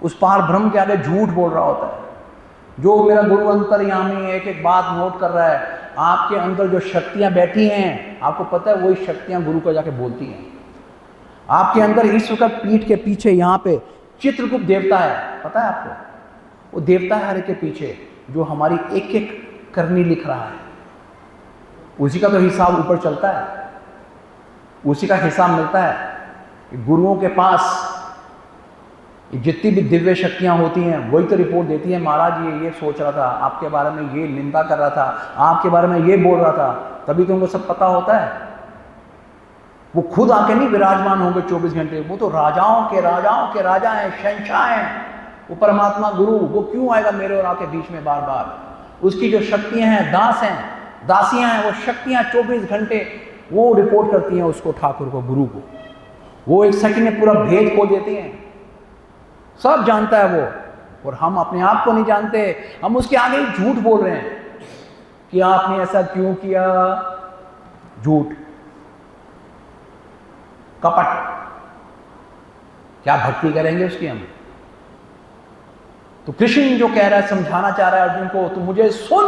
उस पार ब्रह्म के आगे झूठ बोल रहा होता है। जो मेरा गुरु अंतर्यामी एक एक बात नोट कर रहा है, आपके अंदर जो शक्तियां बैठी हैं, आपको पता है वही शक्तियां गुरु को जाके बोलती हैं। आपके अंदर इस वक्त पीठ के पीछे यहाँ पे चित्रगुप्त देवता है, पता है आपको? वो देवता है हर एक के पीछे, जो हमारी एक एक करनी लिख रहा है। उसी का तो हिसाब ऊपर चलता है, उसी का हिसाब मिलता है। गुरुओं के पास जितनी भी दिव्य शक्तियां होती हैं, वही तो रिपोर्ट देती है, महाराज ये सोच रहा था आपके बारे में, ये निंदा कर रहा था आपके बारे में, ये बोल रहा था। तभी तो उनको सब पता होता है। वो खुद आके नहीं विराजमान होंगे 24 घंटे, वो तो राजाओं के राजा हैं, शहंशाह हैं। वो परमात्मा गुरु, वो क्यों आएगा मेरे और आपके बीच में बार बार? उसकी जो शक्तियां हैं, दास हैं, दासियां हैं, वो शक्तियां 24 घंटे वो रिपोर्ट करती हैं उसको, ठाकुर को, गुरु को। वो एक सेकंड में पूरा भेद खोल देती हैं, सब जानता है वो। और हम अपने आप को नहीं जानते, हम उसके आगे ही झूठ बोल रहे हैं कि आपने ऐसा क्यों किया। झूठ, कपट। क्या भक्ति करेंगे उसकी हम? तो कृष्ण जो कह रहा है, समझाना चाह रहा है अर्जुन को, तू मुझे सुन,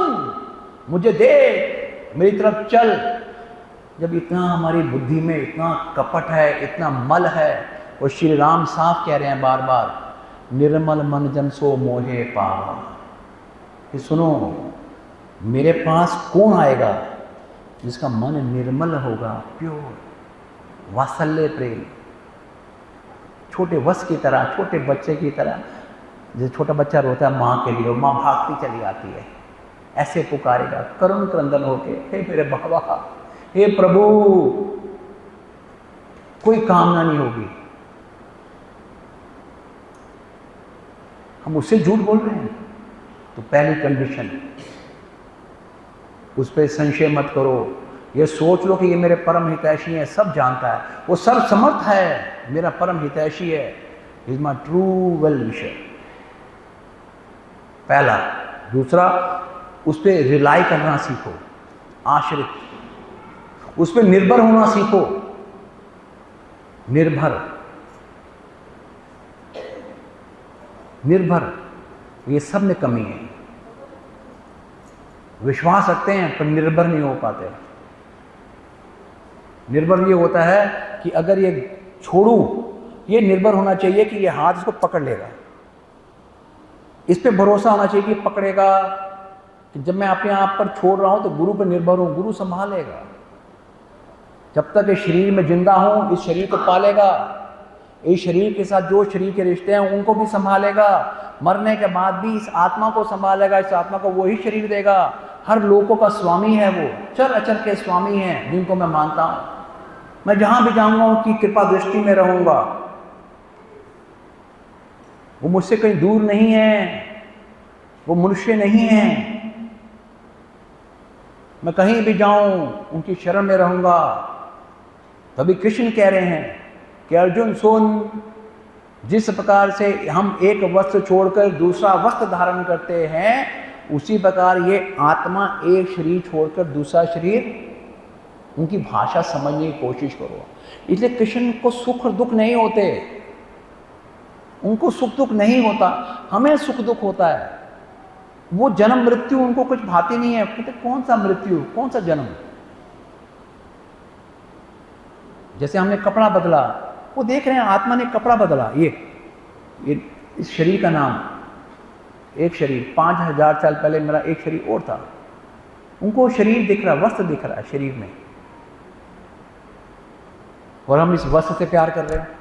मुझे देख, मेरी तरफ चल। जब इतना हमारी बुद्धि में इतना कपट है, इतना मल है, और श्री राम साफ कह रहे हैं बार बार, निर्मल मन जन सो मोहे पावा। कि सुनो, मेरे पास कौन आएगा जिसका मन निर्मल होगा, प्योर, वात्सल्य प्रेम, छोटे वश की तरह, छोटे बच्चे की तरह। जैसे छोटा बच्चा रोता है माँ के लिए, माँ भागती चली आती है, ऐसे पुकारेगा करुण क्रंदन होके, हे मेरे बाबा, हे प्रभु, कोई कामना नहीं होगी। हम उससे झूठ बोल रहे हैं। तो पहली कंडीशन, उस पर संशय मत करो, ये सोच लो कि ये मेरे परम हितैषी हैं, सब जानता है, वो सर्व समर्थ है, मेरा परम हितैषी है, is my true well wisher. पहला। दूसरा, उस पर रिलाई करना सीखो, आश्रित, उस पर निर्भर होना सीखो, निर्भर, निर्भर, ये सब में कमी है। विश्वास रखते हैं पर निर्भर नहीं हो पाते। निर्भर ये होता है कि अगर ये छोड़ूं, ये निर्भर होना चाहिए कि ये हाथ इसको पकड़ लेगा, इस पे भरोसा होना चाहिए कि पकड़ेगा, कि जब मैं अपने आप पर छोड़ रहा हूं तो गुरु पर निर्भर हूं, गुरु संभालेगा। जब तक इस शरीर में जिंदा हूं, इस शरीर को पालेगा, इस शरीर के साथ जो शरीर के रिश्ते हैं उनको भी संभालेगा, मरने के बाद भी इस आत्मा को संभालेगा, इस आत्मा को वही शरीर देगा। हर लोकों का स्वामी है वो, चर अचर के स्वामी हैं जिनको मैं मानता हूं। मैं जहां भी जाऊंगा उनकी कृपा दृष्टि में रहूंगा, वो मुझसे कहीं दूर नहीं है, वो मनुष्य नहीं है। मैं कहीं भी जाऊं उनकी शरण में रहूंगा। तभी कृष्ण कह रहे हैं कि अर्जुन सुन, जिस प्रकार से हम एक वस्त्र छोड़कर दूसरा वस्त्र धारण करते हैं, उसी प्रकार ये आत्मा एक शरीर छोड़कर दूसरा शरीर, उनकी भाषा समझने की कोशिश करो। इसलिए कृष्ण को सुख और दुख नहीं होते, उनको सुख दुख नहीं होता, हमें सुख दुख होता है। वो जन्म मृत्यु उनको कुछ भाती नहीं है। कहते कौन सा मृत्यु, कौन सा जन्म। जैसे हमने कपड़ा बदला, वो देख रहे हैं आत्मा ने कपड़ा बदला, ये इस शरीर का नाम, एक शरीर 5000 साल पहले मेरा एक शरीर और था, उनको शरीर दिख रहा, वस्त्र दिख रहा है शरीर में, और हम इस वस्त्र से प्यार कर रहे हैं।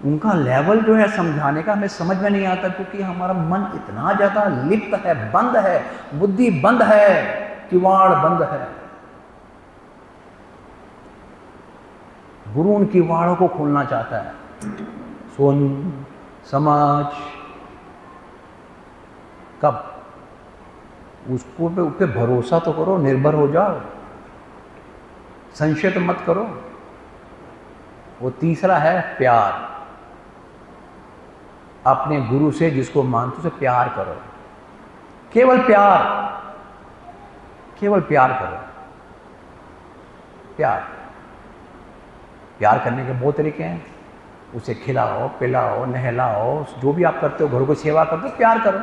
उनका लेवल जो है समझाने का हमें समझ में नहीं आता, क्योंकि हमारा मन इतना ज्यादा लिप्त है, बंद है, बुद्धि बंद है, किवाड़ बंद है। गुरु उन किवाड़ों को खोलना चाहता है। सुन, समझ, कब उसको पे उस पे भरोसा तो करो, निर्भर हो जाओ, संशय तो मत करो। वो तीसरा है प्यार। अपने गुरु से जिसको मानते उसे प्यार करो, केवल प्यार, केवल प्यार करो। प्यार प्यार करने के बहुत तरीके हैं। उसे खिलाओ, पिलाओ, नहलाओ, जो भी आप करते हो, घर को सेवा करते हो, प्यार करो।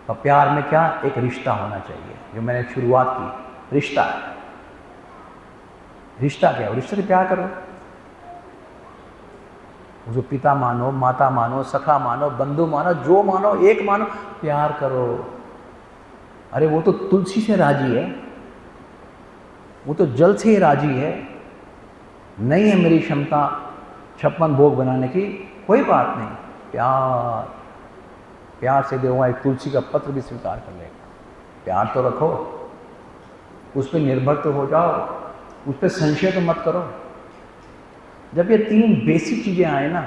और प्यार में क्या, एक रिश्ता होना चाहिए, जो मैंने शुरुआत की, रिश्ता। रिश्ता क्या है, रिश्ते से प्यार करो। उसको पिता मानो, माता मानो, सखा मानो, बंधु मानो, जो मानो, एक मानो, प्यार करो। अरे वो तो तुलसी से राजी है, वो तो जल से ही राजी है। नहीं है मेरी क्षमता 56 भोग बनाने की, कोई बात नहीं, प्यार, प्यार से दूंगा, एक तुलसी का पत्र भी स्वीकार कर लेगा। प्यार तो रखो, उस पर निर्भर तो हो जाओ, उस पर संशय तो मत करो। जब ये 3 बेसिक चीजें आए ना,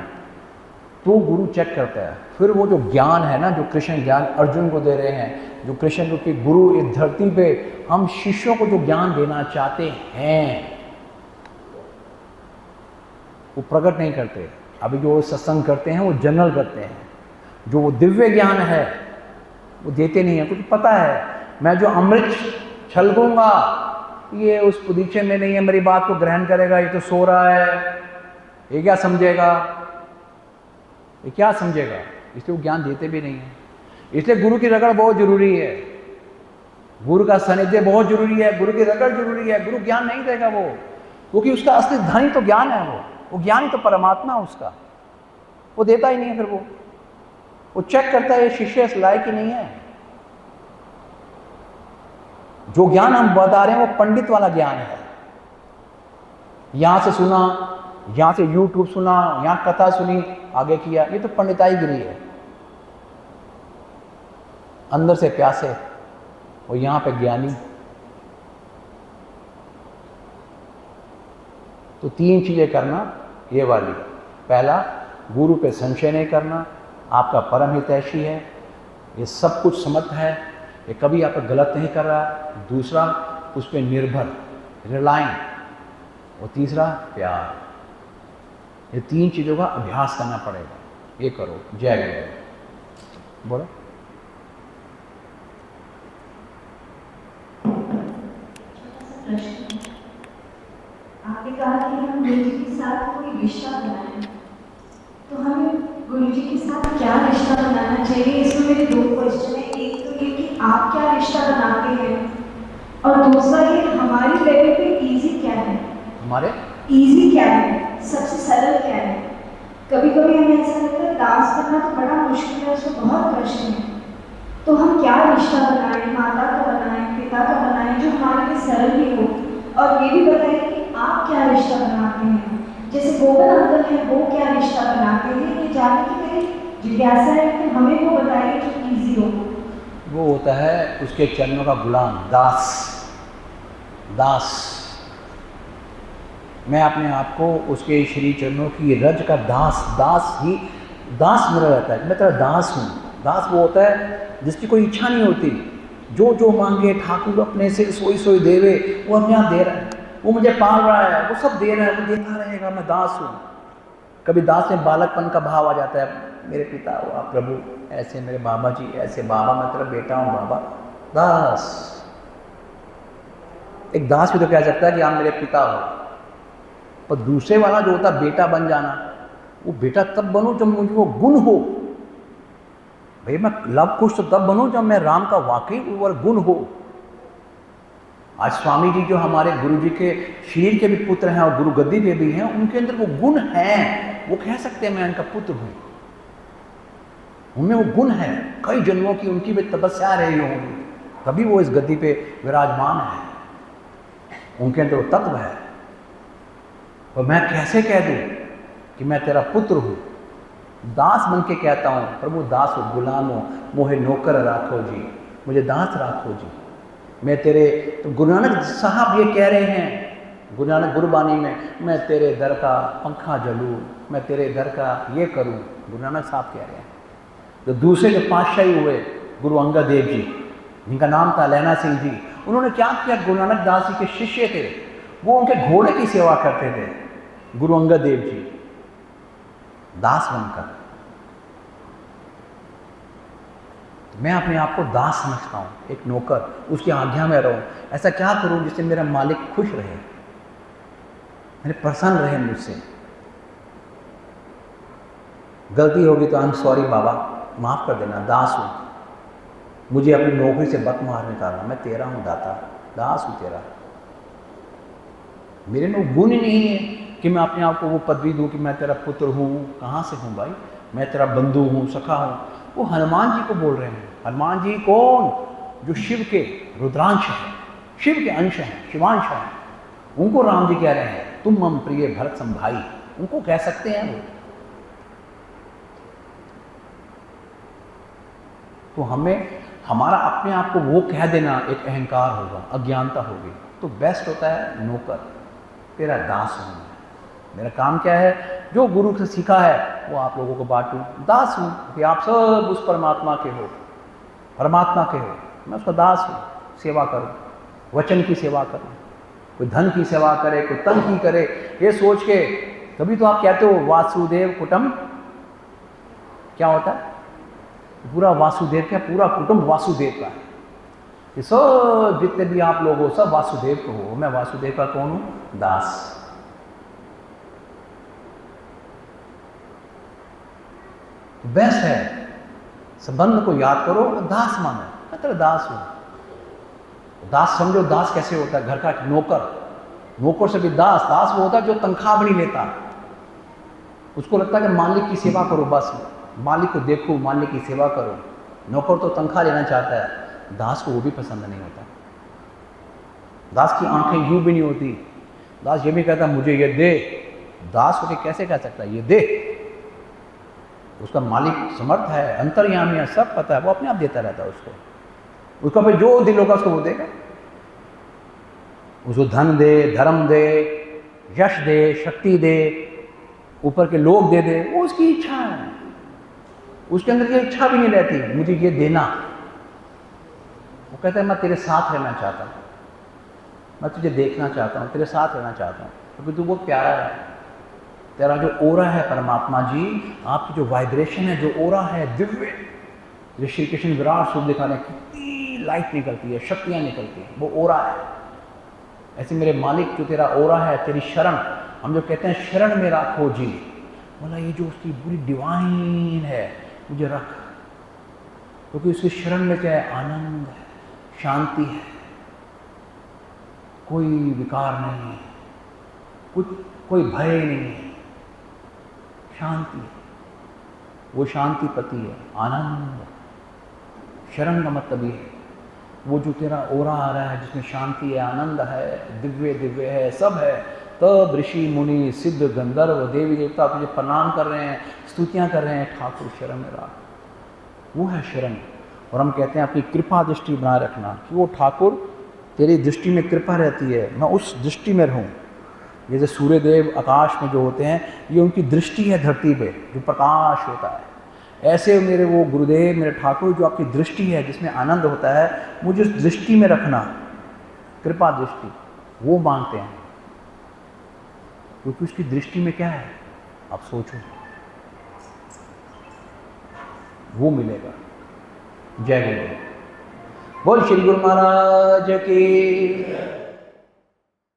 तो गुरु चेक करता है। फिर वो जो ज्ञान है ना, जो कृष्ण ज्ञान अर्जुन को दे रहे हैं, जो कृष्ण के गुरु इस धरती पे हम शिष्यों को जो ज्ञान देना चाहते हैं, वो प्रकट नहीं करते। अभी जो सत्संग करते हैं वो जनरल करते हैं। जो वो दिव्य ज्ञान है वो देते नहीं है। कुछ पता है, मैं जो अमृत छलकूंगा, ये उस पुदीचे में नहीं है, मेरी बात को ग्रहण करेगा, ये तो सो रहा है, ये क्या समझेगा, ये क्या समझेगा। इसलिए वो ज्ञान देते भी नहीं है। इसलिए गुरु की रगड़ बहुत जरूरी है, गुरु का सानिध्य बहुत जरूरी है, गुरु की रगड़ जरूरी है। गुरु ज्ञान नहीं देगा वो, क्योंकि उसका असली धन ही तो ज्ञान है। वो ज्ञान ही तो परमात्मा उसका, वो देता ही नहीं है। फिर वो चेक करता है ये शिष्य इस लायक ही नहीं है। जो ज्ञान हम बता रहे हैं वो पंडित वाला ज्ञान है। यहां से सुना, यहां से यूट्यूब सुना, यहां कथा सुनी, आगे किया, ये तो पंडिताई गिरी है। अंदर से प्यासे और यहां पे ज्ञानी। तो 3 चीजें करना ये वाली। पहला, गुरु पे संशय नहीं करना, आपका परम हितैषी है, ये सब कुछ समर्थ है, ये कभी आप गलत नहीं कर रहा। दूसरा, उस पर निर्भर, रिलायंट। और तीसरा, प्यार। ये 3 चीज़ों का अभ्यास करना पड़ेगा। ये करो। जय गुरु। बोलो। आपने कहा कि हम गुरु जी के साथ कोई रिश्ता बनाएं, तो हमें गुरु जी के साथ क्या रिश्ता बनाना चाहिए? इसमें मेरे 2 क्वेश्चन है। एक तो ये कि आप क्या रिश्ता बनाते हैं, और दूसरा ये हमारी लेवल पे इजी क्या है? हमारे इजी क्या है, सबसे सरल क्या है? कभी कभी हमें ऐसा लगता है डांस करना तो बड़ा मुश्किल है, उसको बहुत कष्ट है, तो हम क्या रिश्ता बनाएं? माता का बनाएं, पिता का बनाएं, जो हमारे लिए सरल भी हो। और ये भी बताइए कि आप क्या रिश्ता बनाते हैं? जैसे गोविंद अंकल हैं, वो क्या रिश्ता बनाते हैं? ये जानने की मेरी जिज्ञासा है कि हमें वो बताइए जो इजी हो। वो होता है उसके चरणों का गुलाम, दास। दास। मैं अपने आप को उसके श्री चरणों की रज का दास, दास ही दास मेरा रहता है। मैं तेरा दास हूँ। दास वो होता है जिसकी कोई इच्छा नहीं होती, जो जो मांगे ठाकुर अपने से सोई सोई देवे, वो अपने आप दे रहा है, वो मुझे पाल रहा है, वो सब दे रहा है, वो देता रहेगा, मैं दास हूँ। कभी दास में बालकपन का भाव आ जाता है, मेरे पिता हो आप प्रभु, ऐसे मेरे बाबा जी, ऐसे बाबा मैं तेरा बेटा हूँ बाबा। दास। एक दास भी तो कह सकता है कि आप मेरे पिता हो। पर दूसरे वाला जो होता है बेटा बन जाना, वो बेटा तब बनूं जब मुझे वो गुण हो। भाई मैं लव कुश तो तब बनूं जब मैं राम का वाकई वो गुण हो। आज स्वामी जी जो हमारे गुरु जी के शरीर के भी पुत्र हैं और गुरु गद्दी पे भी हैं, उनके अंदर वो गुण हैं। वो कह सकते हैं मैं उनका पुत्र हूं, उनमें वो गुण है। कई जन्मों की उनकी भी तपस्या रही होंगी, तभी वो इस गद्दी पे विराजमान है। उनके अंदर वो तत्व है। और मैं कैसे कह दूं कि मैं तेरा पुत्र हूं? दास बन के कहता हूं, प्रभु दास हो, गुलाम हो, मोहे नौकर राखो जी, मुझे दास राखो जी, मैं तेरे। तो गुरु नानक साहब ये कह रहे हैं गुरु नानक गुरबानी में, मैं तेरे दर का पंखा जलूं, मैं तेरे दर का ये करूं। गुरु नानक साहब कह रहे हैं। तो दूसरे जो पातशाही हुए गुरु अंगद देव जी, जिनका नाम था लैना सिंह जी, उन्होंने क्या किया? गुरु नानक दास जी के शिष्य थे, वो उनके घोड़े की सेवा करते थे। गुरु अंगद देव जी दास बनकर। मैं अपने आप को दास समझता हूं, एक नौकर, उसकी आज्ञा में रहूं। ऐसा क्या करूं जिससे मेरा मालिक खुश रहे, मेरे प्रसन्न रहे मुझसे। गलती होगी तो आई एम सॉरी बाबा, माफ कर देना, दास हूं, मुझे अपनी नौकरी से बत मार निकालना, मैं तेरा हूं दाता, दास हूं तेरा। मेरे में गुण ही नहीं है कि मैं अपने आप को वो पदवी दूं कि मैं तेरा पुत्र हूं। कहां से हूं भाई? मैं तेरा बंधु हूं, सखा हूं। वो हनुमान जी को बोल रहे हैं। हनुमान जी कौन? जो शिव के रुद्रांश हैं, शिव के अंश हैं, शिवांश हैं। उनको राम जी कह रहे हैं, तुम मम प्रिय भरत सम भाई। उनको कह सकते हैं वो। तो हमें हमारा अपने आप को वो कह देना एक अहंकार होगा, अज्ञानता होगी। तो बेस्ट होता है नौकर, तेरा दास हूं मैं। मेरा काम क्या है? जो गुरु से सीखा है वो आप लोगों को बांटूं। दास हूं कि आप सब उस परमात्मा के हो, परमात्मा के हो, मैं उसका दास हूं। सेवा करूं, वचन की सेवा करूं, कोई धन की सेवा करे, कोई तन की करे, ये सोच के। तभी तो आप कहते हो वासुदेव कुटुंब। क्या होता है? पूरा वासुदेव क्या? पूरा कुटुंब वासुदेव का है। ये सब जितने भी आप लोग हो सब वासुदेव को हो। मैं वासुदेव का कौन हूं? दास। बेस्ट है संबंध को याद करो, दास मानो, मैं तेरा दास हूं। दास समझो, दास कैसे होता है? घर का एक नौकर, नौकर से भी दास। दास वो होता है जो तनख्वाह भी नहीं लेता, उसको लगता है कि मालिक की सेवा करो, बस मालिक को देखो, मालिक की सेवा करो। नौकर तो तनख्वाह लेना चाहता है, दास को वो भी पसंद नहीं होता। दास की आंखें यूं भी नहीं होती, दास ये भी कहता मुझे ये दे, दास होके कैसे कह सकता है ये दे? उसका मालिक समर्थ है, अंतर्यामी है, सब पता है, वो अपने आप देता रहता है उसको फिर जो दिल होगा उसको वो देगा। उसको धन दे, धर्म दे, यश दे, शक्ति दे, ऊपर के लोग दे दे, वो उसकी इच्छा है। उसके अंदर ये इच्छा भी नहीं रहती मुझे ये देना। वो कहता है मैं तेरे साथ रहना चाहता हूँ, मैं तुझे देखना चाहता हूँ, तेरे साथ रहना चाहता हूँ, क्योंकि तू बहुत प्यारा है। तेरा जो ओरा है परमात्मा जी, आपकी जो वाइब्रेशन है, जो ओरा है दिव्य, जो श्री कृष्ण विराट स्वरूप दिखाने कितनी लाइट निकलती है, शक्तियाँ निकलती हैं, वो ओरा है। ऐसे मेरे मालिक जो तेरा ओरा है, तेरी शरण, हम जो कहते हैं शरण में रखो जी, बोला ये जो उसकी पूरी डिवाइन है मुझे रख, क्योंकि उसकी शरण में क्या है? आनंद है, शांति है, कोई विकार नहीं है, कोई भय नहीं है, शांति है। वो शांति पति है, आनंद। शरण का मतलब ये है, वो जो तेरा ओरा आ रहा है जिसमें शांति है, आनंद है, दिव्य दिव्य है, सब है, तब ऋषि मुनि सिद्ध गंधर्व देवी देवता तुझे प्रणाम कर रहे हैं, स्तुतियां कर रहे हैं, ठाकुर शरण में रख, वो है शरण। और हम कहते हैं अपनी कृपा दृष्टि बनाए रखना, कि वो ठाकुर तेरी दृष्टि में कृपा रहती है, मैं उस दृष्टि में रहूं। जैसे सूर्यदेव आकाश में जो होते हैं, ये उनकी दृष्टि है धरती पे, जो प्रकाश होता है। ऐसे मेरे वो गुरुदेव, मेरे ठाकुर, जो आपकी दृष्टि है जिसमें आनंद होता है, मुझे उस दृष्टि में रखना, कृपा दृष्टि, वो मांगते हैं। क्योंकि उसकी दृष्टि में क्या है, आप सोचो, वो मिलेगा। जय गुरु। बोल श्री गुरु महाराज की।